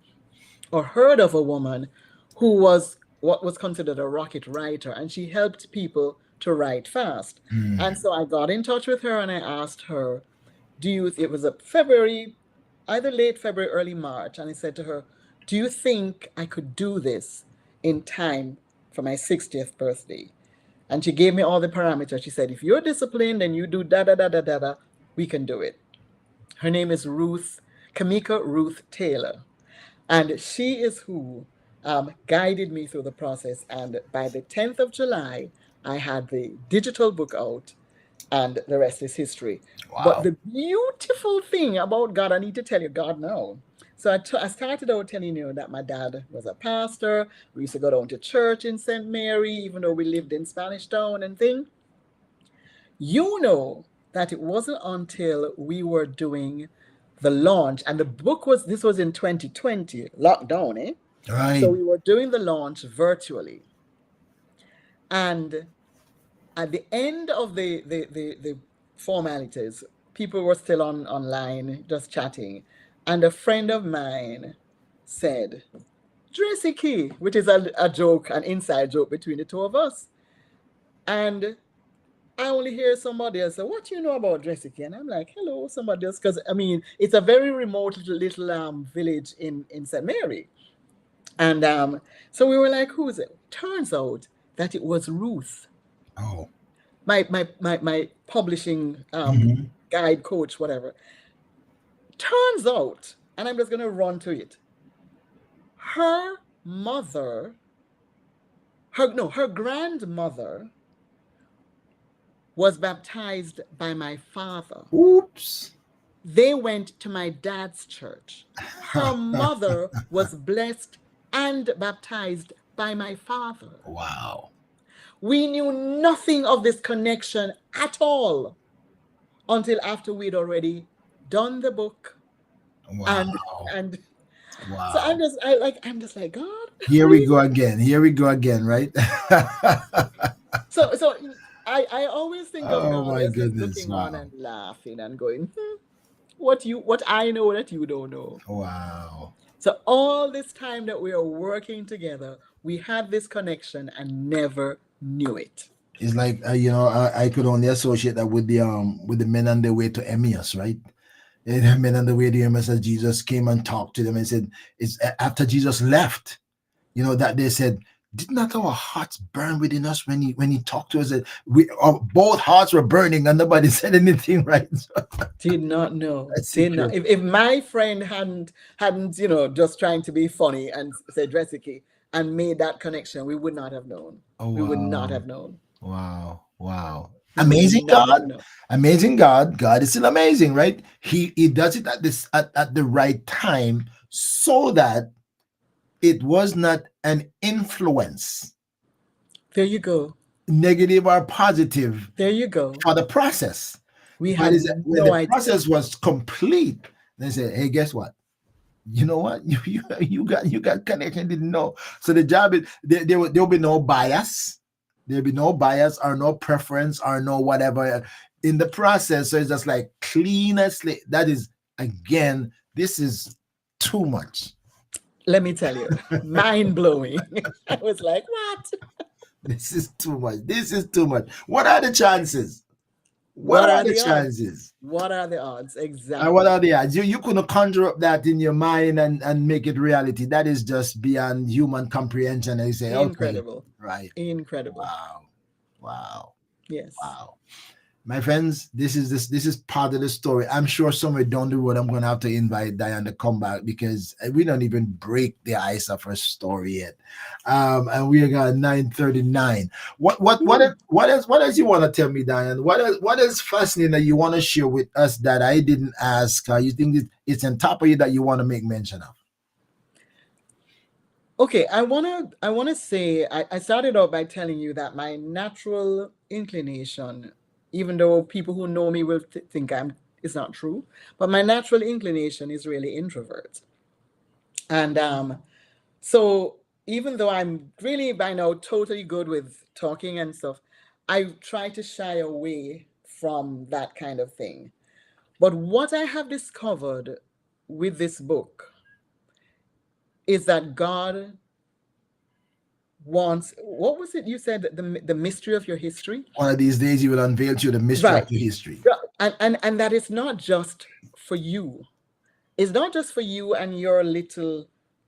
or heard of a woman who was what was considered a rocket writer, and she helped people to write fast. And so I got in touch with her and I asked her, it was a February, either late February, early March, and I said to her, do you think I could do this in time for my 60th birthday? And she gave me all the parameters. She said, if you're disciplined and you do da da da da da da, we can do it. Her name is Kamika Ruth Taylor. And she is who guided me through the process. And by the 10th of July, I had the digital book out, and the rest is history. Wow. But the beautiful thing about God, I need to tell you God now. So I started out telling you that my dad was a pastor. We used to go down to church in St. Mary, even though we lived in Spanish Town and thing. You know that it wasn't until we were doing the launch, and this was in 2020, lockdown, eh? Right. So we were doing the launch virtually. And at the end of the formalities, people were still online, just chatting. And a friend of mine said, Tracy Key, which is a joke, an inside joke between the two of us. And I only hear somebody else say, what do you know about Tracy Key? And I'm like, hello, somebody else. Because, I mean, it's a very remote little village in St. Mary. And so we were like, who is it? Turns out that it was Ruth. Oh. My publishing guide, coach, whatever. Turns out, and I'm just going to run to it, her grandmother was baptized by my father. Oops. They went to my dad's church. Her mother was blessed and baptized by my father. Wow. We knew nothing of this connection at all until after we'd already done the book. Wow. And wow. So I'm just like, God. Here we go again, right? So I always think of God my as goodness, looking wow. on and laughing and going, what I know that you don't know. Wow. So all this time that we are working together, we had this connection and never knew it. It's like I could only associate that with the men on their way to Emmaus, right? The men on the way to Emmaus, as Jesus came and talked to them and said, it's after Jesus left, that they said, did not our hearts burn within us when he talked to us? That both hearts were burning and nobody said anything, right? Did not know. Did not. If my friend hadn't just trying to be funny and said Dresiki and made that connection, we would not have known. Oh, we would not have known. Wow. Amazing God. Amazing God. God is still amazing, right? He does it at the right time so that it was not an influence. There you go. Negative or positive. There you go. For the process. We had no idea. The process was complete. They said, hey, guess what? You know what? You got connection, didn't know. So the job is there will be no bias. There'll be no bias or no preference or no whatever in the process. So it's just like clean as slate. That is, again, this is too much. Let me tell you, mind blowing. I was like, what? This is too much. This is too much. What are the chances? What are the chances? What are the odds? Exactly. And what are the odds? You couldn't conjure up that in your mind and make it reality. That is just beyond human comprehension. I say, incredible. Okay, right. Incredible. Wow. Yes. Wow. My friends, this is part of the story. I'm sure somewhere down the road, I'm going to have to invite Diane to come back because we don't even break the ice of her story yet. And we got 9:39. What else you want to tell me, Diane? What is fascinating that you want to share with us that I didn't ask? You think it's on top of you that you want to make mention of? Okay, I wanna say I started out by telling you that my natural inclination, even though people who know me will think it's not true, but my natural inclination is really introvert. And so even though I'm really by now totally good with talking and stuff, I try to shy away from that kind of thing. But what I have discovered with this book is that God wants, what was it you said, the mystery of your history? One of these days, He will unveil to you the mystery of Right. your history. Yeah, and that it's not just for you. It's not just for you and your little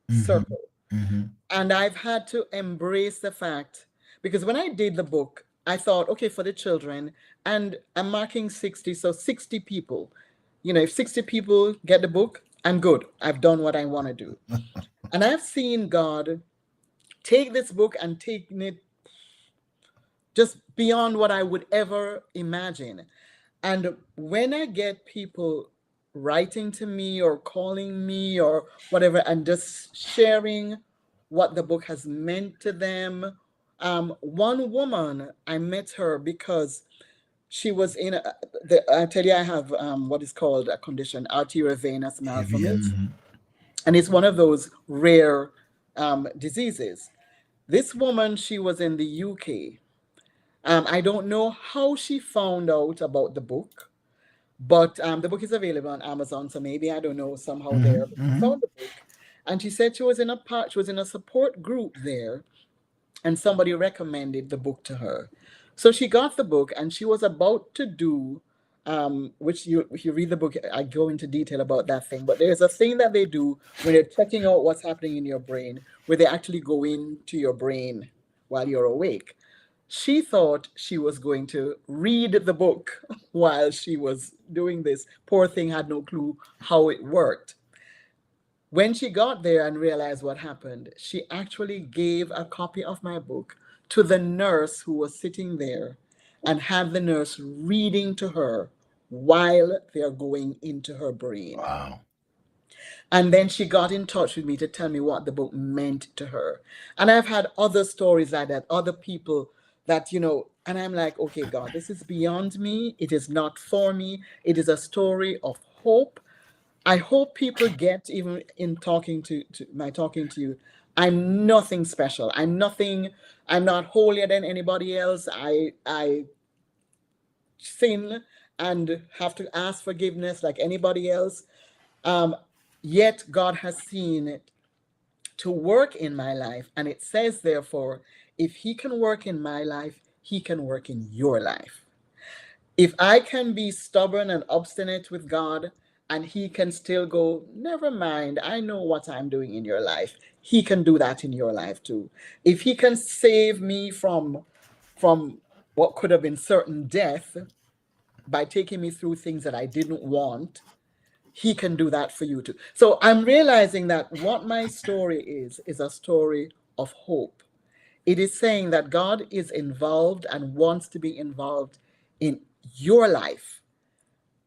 Mhm, circle. mhm. And I've had to embrace the fact, because when I did the book, I thought, okay, for the children, and I'm marking 60, so 60 people. You know, if 60 people get the book, I'm good. I've done what I want to do. And I've seen God take this book and taking it just beyond what I would ever imagine. And when I get people writing to me or calling me or whatever, and just sharing what the book has meant to them. One woman, I met her because she was in I tell you, I have what is called a condition, arteriovenous AVN. malformation, and it's one of those rare diseases. This woman, she was in the UK. I don't know how she found out about the book, but the book is available on Amazon, so maybe, I don't know, somehow there. Mhm, But she mhm. found the book, and she said she was in a support group there, and somebody recommended the book to her. So she got the book, and she was about to do, which if you read the book, I go into detail about that thing. But there's a thing that they do when they're checking out what's happening in your brain, where they actually go into your brain while you're awake. She thought she was going to read the book while she was doing this. Poor thing had no clue how it worked. When she got there and realized what happened, she actually gave a copy of my book to the nurse who was sitting there, and had the nurse reading to her while they're going into her brain. Wow. And then she got in touch with me to tell me what the book meant to her. And I've had other stories like that, other people that, and I'm like, okay, God, this is beyond me. It is not for me. It is a story of hope. I hope people get, even in talking to you, I'm nothing special. I'm not holier than anybody else. I sin and have to ask forgiveness like anybody else. Um, Yet God has seen it to work in my life. And it says, therefore, if He can work in my life, He can work in your life. If I can be stubborn and obstinate with God, and He can still go, never mind, I know what I'm doing in your life, He can do that in your life too. If He can save me from what could have been certain death by taking me through things that I didn't want, He can do that for you too. So I'm realizing that what my story is a story of hope. It is saying that God is involved and wants to be involved in your life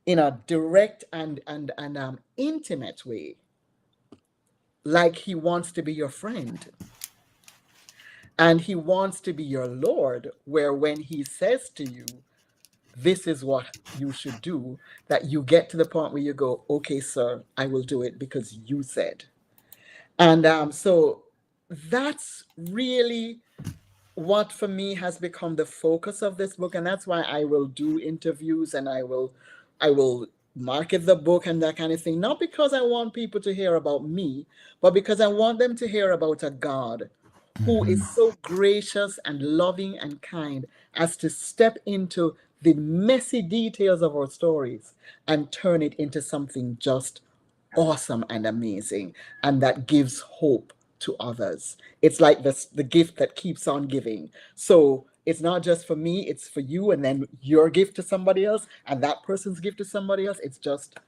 in a direct and intimate way, like He wants to be your friend. And He wants to be your Lord, where when He says to you, this is what you should do, that you get to the point where you go, okay, sir, I will do it because you said. And so that's really what for me has become the focus of this book. And that's why I will do interviews, and I will market the book and that kind of thing, not because I want people to hear about me, but because I want them to hear about a God who Mhm. is so gracious and loving and kind as to step into the messy details of our stories and turn it into something just awesome and amazing, and that gives hope to others. It's like the gift that keeps on giving. So it's not just for me, it's for you, and then your gift to somebody else, and that person's gift to somebody else. It's just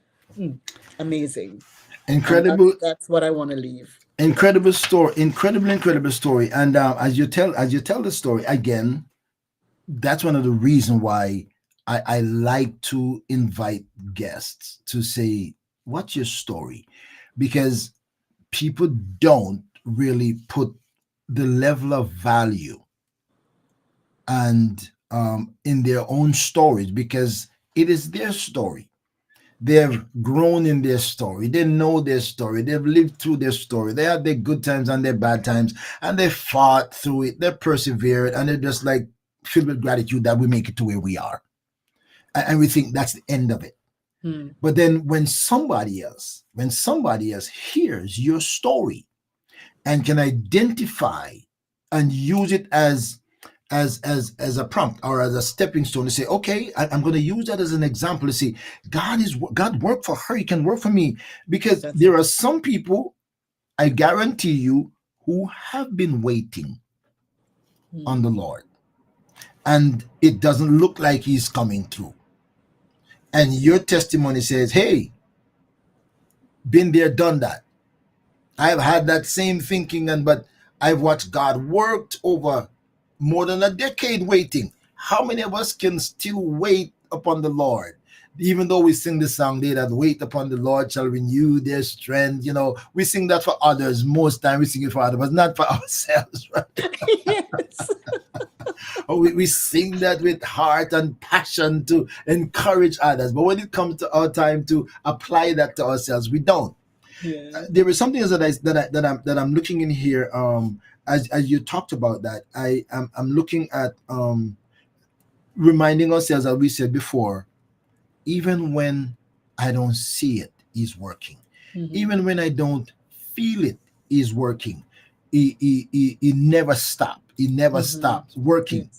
amazing. And Incredible, that's what I want to leave. incredible story. Incredible story. And as you tell the story again, that's one of the reasons why I like to invite guests to say, "What's your story?" Because people don't. really put the level of value and in their own stories, because it is their story. They've grown in their story. They know their story. They've lived through their story. They had their good times and their bad times, and they fought through it. They persevered, and they're just like filled with gratitude that we make it to where we are. And we think that's the end of it. But then when somebody else hears your story and can identify and use it as a prompt or as a stepping stone to say, okay, I'm going to use that as an example to say, God worked for her, he can work for me. Because there are some people, I guarantee you, who have been waiting on the Lord, and it doesn't look like he's coming through. And your testimony says, hey, been there, done that. I've had that same thinking, but I've watched God worked over more than a decade waiting. How many of us can still wait upon the Lord? Even though we sing the song, they that wait upon the Lord shall renew their strength. We sing that for others. Most time we sing it for others, but not for ourselves, right? Yes. We sing that with heart and passion to encourage others. But when it comes to our time to apply that to ourselves, we don't. Yeah. There is something else that I'm looking in here. As you talked about that, I'm looking at reminding ourselves, as we said before, even when I don't see it, he's working. Even when I don't feel it, he's working. He never stopped. He never stops working.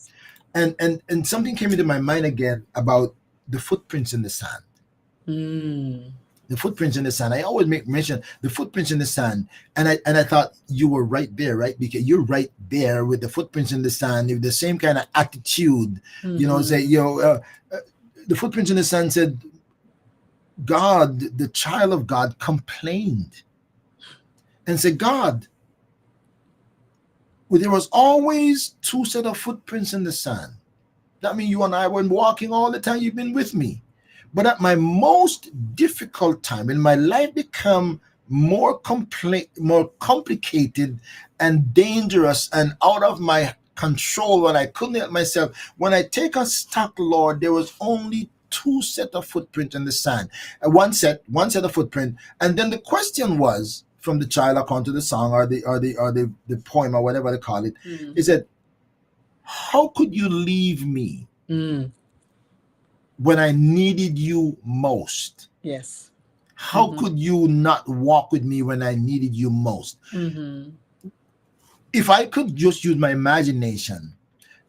Yes. And something came into my mind again about the footprints in the sand. The footprints in the sand. I always make mention the footprints in the sand, and I thought you were right there, right? Because you're right there with the footprints in the sand, with the same kind of attitude. The footprints in the sand said, God, the child of God, complained and said, God, well, there was always two set of footprints in the sand. That means you and I were walking all the time. You've been with me. But at my most difficult time, when my life become more complicated and dangerous and out of my control, when I couldn't help myself, when I take a stock, Lord, there was only two set of footprints in the sand. One set of footprint. And then the question was, from the child according to the song or the poem or whatever they call it, is that how could you leave me when I needed you most? Yes. How could you not walk with me when I needed you most? If I could just use my imagination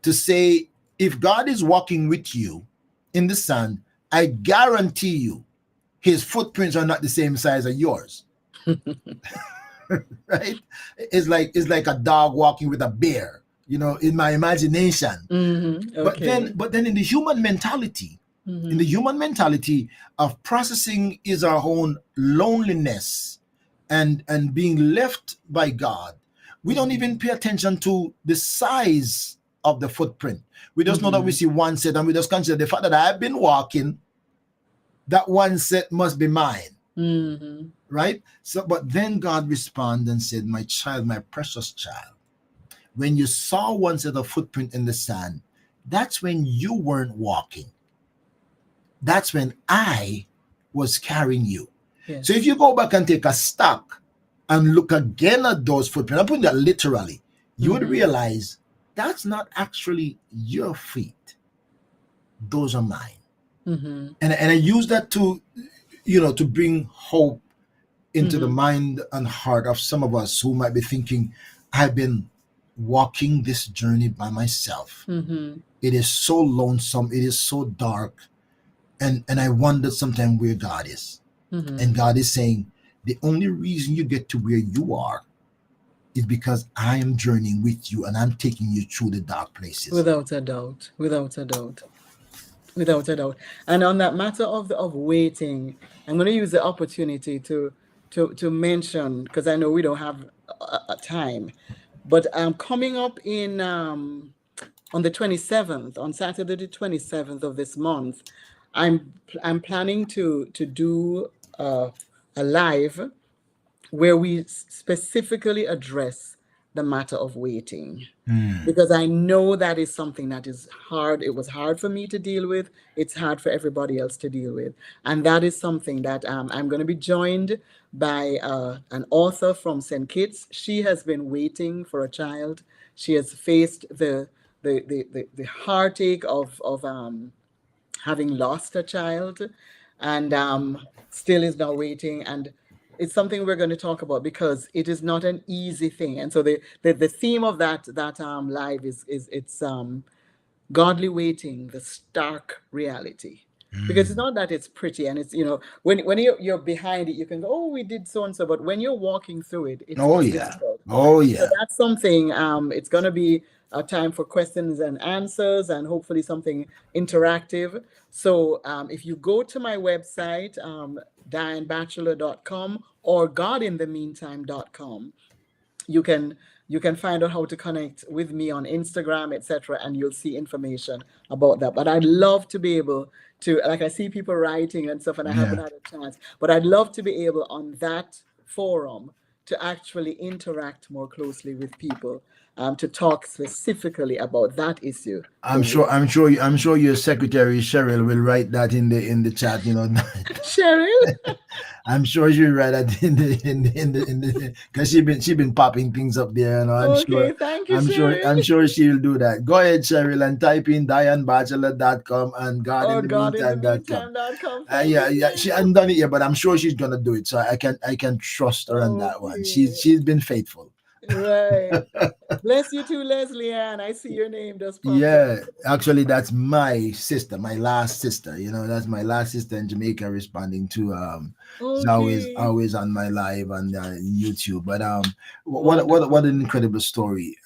to say, if God is walking with you in the sand, I guarantee you his footprints are not the same size as yours. Right? It's like a dog walking with a bear, in my imagination. Okay. But then in the human mentality, of processing is our own loneliness and being left by God. We don't even pay attention to the size of the footprint. We just know that we see one set, and we just consider the fact that I've been walking, that one set must be mine. Right? So, but then God responded and said, my child, my precious child, when you saw one set of footprint in the sand, that's when you weren't walking. That's when I was carrying you. Yes. So if you go back and take a stock and look again at those footprints, I'm putting that literally, you would realize that's not actually your feet. Those are mine. And I use that to bring hope into the mind and heart of some of us who might be thinking, I've been walking this journey by myself. It is so lonesome. It is so dark. And I wonder sometimes where God is. And God is saying, the only reason you get to where you are is because I am journeying with you and I'm taking you through the dark places. Without a doubt. Without a doubt. Without a doubt. And on that matter of waiting, I'm going to use the opportunity to mention, because I know we don't have a time, but I'm coming up in on the 27th, on Saturday the 27th of this month. I'm planning to do a live where we specifically address the matter of waiting, Mm. because I know that is something that is hard. It was hard for me to deal with. It's hard for everybody else to deal with. And that is something that I'm going to be joined by an author from St. Kitts. She has been waiting for a child. She has faced the heartache of having lost a child, and still is now waiting. And it's something we're going to talk about because it is not an easy thing. And so the theme of that live is it's godly waiting, the stark reality. Because it's Mm. not that it's pretty, and it's, when you're behind it, you can go, oh, we did so and so, but when you're walking through it, Oh it's yeah. difficult. Oh So yeah. that's something. It's going to be a time for questions and answers, and hopefully something interactive. So if you go to my website, dianebatchelor.com or godinthemeantime.com, you can find out how to connect with me on Instagram, etc., and you'll see information about that. But I'd love to be able to, like, I see people writing and stuff, and I haven't Yeah. had a chance, but I'd love to be able on that forum to actually interact more closely with people, to talk specifically about that issue, the I'm sure. way. I'm sure. I'm sure your secretary Cheryl will write that in the chat. You know, Cheryl. I'm sure she'll write that in the because she been popping things up there. You know, I'm Okay, sure. thank you, I'm sure. Cheryl. I'm sure she'll do that. Go ahead, Cheryl, and type in DianeBachelor.com and Or GodInTheMeantime.com. godinthemeantime.com. Thank Yeah, you, yeah. She Cheryl. hasn't done it yet, but I'm sure she's gonna do it. So I can trust her on that one. She's Okay. she's been faithful. Right. Bless you too, Leslie Ann. I see your name just popped up. Yeah, actually, that's my sister, my last sister. You know, that's my last sister in Jamaica responding to. She's always Okay. always on my live on YouTube. But what Wonderful. an incredible story.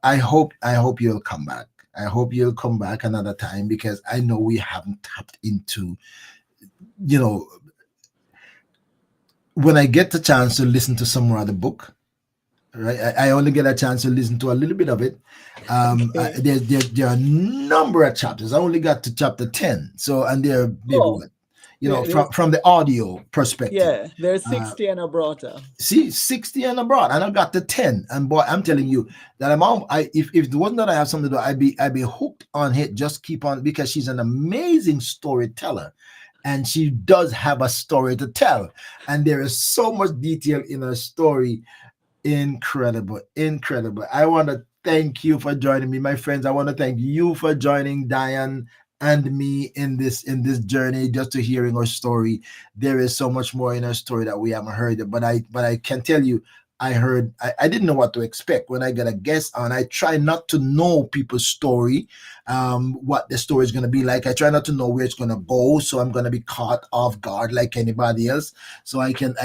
I hope you'll come back. I hope you'll come back another time because I know we haven't tapped into. You know, when I get the chance to listen to some more of the book, right? I only get a chance to listen to a little bit of it. Okay. There are a number of chapters. I only got to chapter 10. So, and they're maybe Oh, what, there's, from the audio perspective. yeah, there's Uh, 60 and a brota. See, 60 and abroad, and I got the 10. And boy, I'm telling you that if it wasn't that I have something to do, I'd be hooked on it. Just keep on because she's an amazing storyteller. And she does have a story to tell. And there is so much detail in her story. Incredible, incredible. I want to thank you for joining me, my friends. I want to thank you for joining Diane and me in this journey, just to hearing her story. There is so much more in her story that we haven't heard, but I can tell you, I didn't know what to expect when I got a guest on. I try not to know people's story, what the story is going to be like. I try not to know where it's going to go, so I'm going to be caught off guard like anybody else. So I can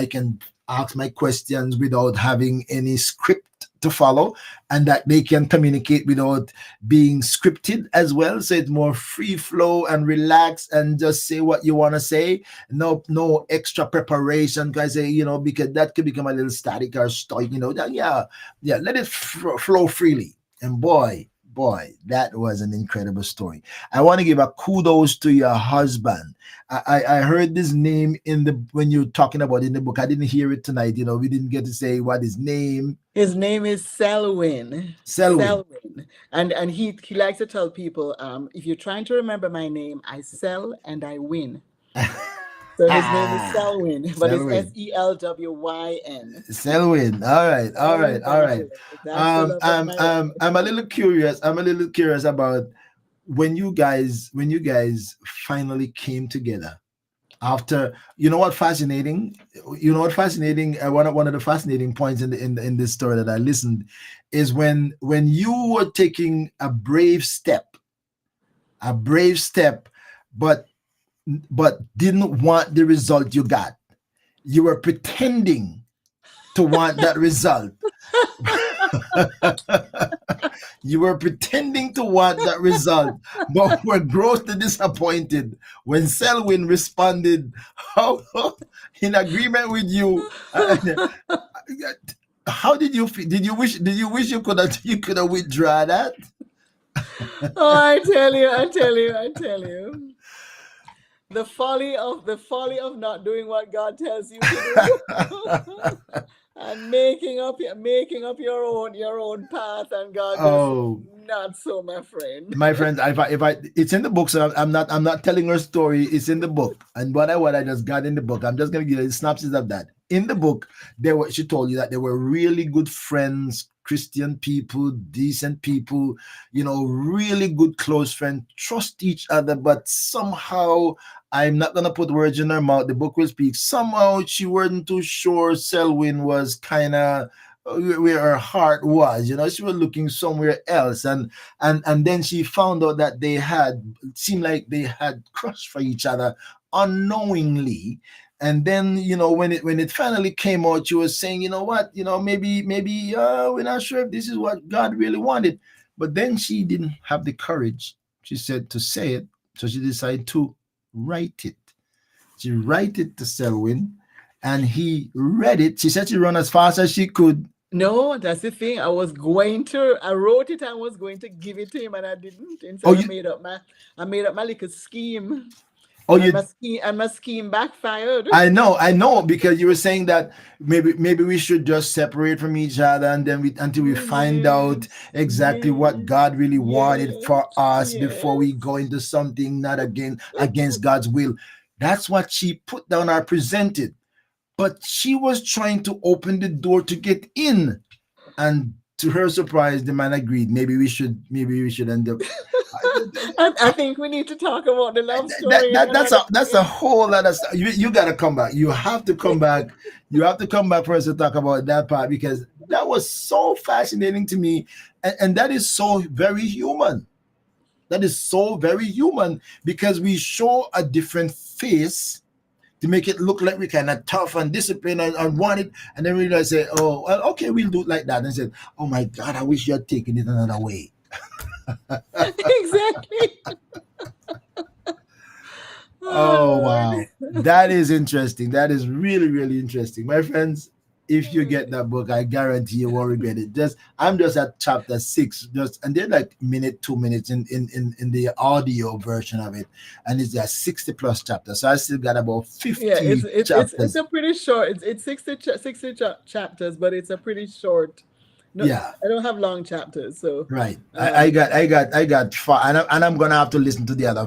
ask my questions without having any script to follow, and that they can communicate without being scripted as well. So it's more free flow and relax and just say what you want to say. No extra preparation, guys. Because that could become a little static or stoic. Yeah. Let it flow freely. And boy, that was an incredible story. I want to give a kudos to your husband. I heard this name when you were talking about it in the book. I didn't hear it tonight. We didn't get to say what his name. His name is Selwyn. Selwyn. Selwyn. And he likes to tell people, if you're trying to remember my name, I sell and I win. So his name is Selwyn, but it's Selwyn. Selwyn. Selwyn. All right. Selwyn All right. Batchelor. That's the love of my life. I'm a little curious. About when you guys finally came together after. Fascinating. One of the fascinating points in this story that I listened is when you were taking a brave step, but didn't want the result you got. You were pretending to want that result. You were pretending to want that result, but were grossly disappointed when Selwyn responded in agreement with you. How did you feel? Did you wish you could have withdrawn that? Oh, I tell you. the folly of not doing what God tells you to do. And making up your own path, and God just says, Oh, not so, my friend. my friends, if I it's in the book, so I'm not telling her story. It's in the book, and what I just got in the book, I'm just gonna give you a synopsis of that. In the book, she told you that they were really good friends, Christian people, decent people, really good close friends, trust each other, but somehow, I'm not gonna put words in her mouth. The book will speak. Somehow she wasn't too sure Selwyn was kind of where her heart was. She was looking somewhere else, and then she found out that it seemed like they had crushed for each other unknowingly. And then, when it finally came out, she was saying, what, maybe we're not sure if this is what God really wanted. But then she didn't have the courage, she said, to say it. So she decided to write it. She write it to Selwyn, and he read it. She said she ran as fast as she could. No, that's the thing. I wrote it and was going to give it to him, and I didn't. Oh, Instead, I made up my little scheme, oh, and you my scheme backfired. I know, because you were saying that maybe we should just separate from each other, and then until we find out Yes, exactly what yes, God really wanted yes, for us before we yes. go into something not against God's will. That's what she put down or presented. But she was trying to open the door to get in, and to her surprise, the man agreed. Maybe we should end up. I think we need to talk about the love that, story in that that's a another that's a whole lot of stuff. You got to come back. You have to come back. You have to come back for us to talk about that part, because that was so fascinating to me, and that is so very human. That is so very human, because we show a different face to make it look like we kind of tough and disciplined, and want it, and then we like say, oh well, okay, we'll do it like that, and said, oh my God, I wish you had taken it another way. Exactly. Oh Oh Lord. wow, that is interesting. That is really really interesting, my friends. If you get that book, I guarantee you won't regret it. I'm just at chapter 6, and they're like 2 minutes in the audio version of it, and it's a 60 plus chapters. So I still got about Yeah, it's 50 it's it's it's chapters. a pretty short. It's 60 chapters, but it's a pretty short. No, Yeah, I don't have long chapters, so right. I um, got far, and I'm gonna have to listen to the other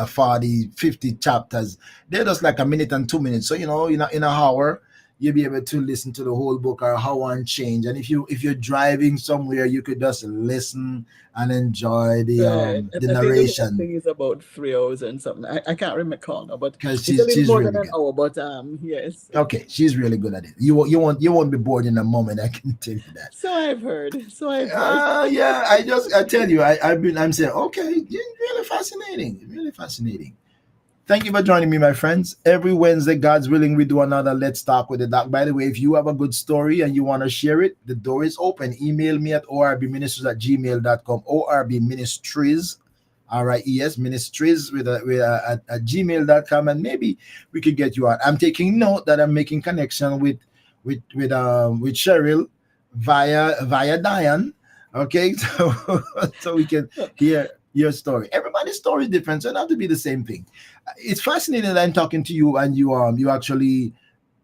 40, 50 chapters. They're just like a minute and 2 minutes. So in a hour, you'll be able to listen to the whole book, or how and change. And if you're driving somewhere, you could just listen and enjoy the right. um the I think the whole narration, thing is about 3 hours and something. I can't recall now, but because it's a she's little she's more than really an good. hour. But yes. Okay, she's really good at it. You won't be bored in a moment. I can tell you that. So I've heard. So I've heard. Yeah, I tell you, I'm saying, okay, yeah, really fascinating, really fascinating. Thank you for joining me, my friends. Every Wednesday, God's willing, we do another Let's Talk with the Doc. By the way, if you have a good story and you want to share it, the door is open. Email me at orbministries@gmail.com. orbministries, RIES, ministries at gmail.com, and maybe we could get you out. I'm taking note that I'm making connection with Cheryl via Diane. Okay, so we can hear your story. Everybody's story is different, so it have to be the same thing. It's fascinating that I'm talking to you, and you actually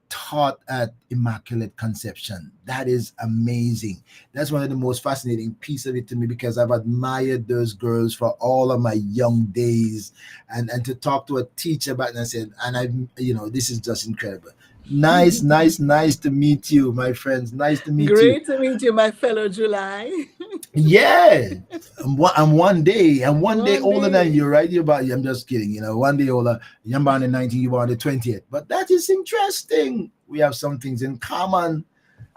taught at Immaculate Conception. That is amazing. That's one of the most fascinating piece of it to me, because I've admired those girls for all of my young days, and to talk to a teacher about it, and I said, and this is just incredible. Nice, nice, nice to meet you, my friends. Nice to meet you. Great to meet you, my fellow July. Yeah, I'm one day One older than day. you, right? I'm just kidding. One day older. I'm born in 19, you born the 20th. But that is interesting. We have some things in common.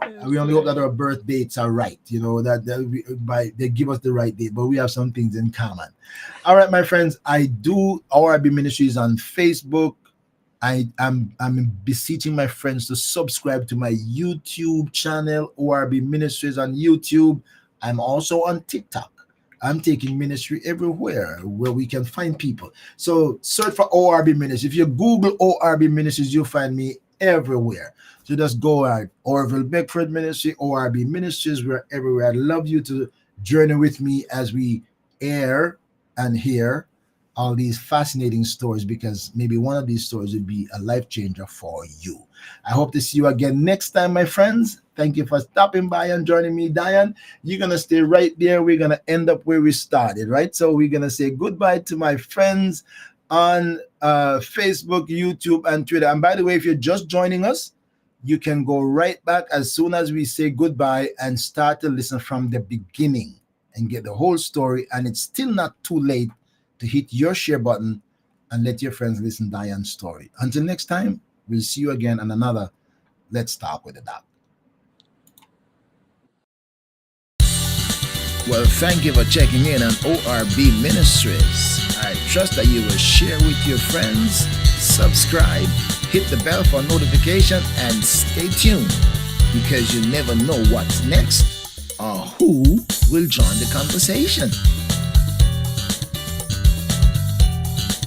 And we That's only hope that right. our birth dates are right. They give us the right date, but we have some things in common. All right, my friends. I do ORB Ministries on Facebook. I'm beseeching my friends to subscribe to my YouTube channel, ORB Ministries on YouTube. I'm also on TikTok. I'm taking ministry everywhere where we can find people. So search for ORB Ministries. If you Google ORB Ministries, you'll find me everywhere. So just go at Orville Beckford Ministry, ORB Ministries. We're everywhere. I'd love you to journey with me as we air and hear all these fascinating stories, because maybe one of these stories would be a life changer for you. I hope to see you again next time, my friends. Thank you for stopping by and joining me, Diane. You're going to stay right there. We're going to end up where we started, right? So we're going to say goodbye to my friends on Facebook, YouTube, and Twitter. And by the way, if you're just joining us, you can go right back as soon as we say goodbye and start to listen from the beginning and get the whole story. And it's still not too late to hit your share button and let your friends listen to Diane's story. Until next time, we'll see you again on another Let's Talk with the Doc. Well, thank you for checking in on ORB Ministries. I trust that you will share with your friends, subscribe, hit the bell for notification, and stay tuned, because you never know what's next or who will join the conversation.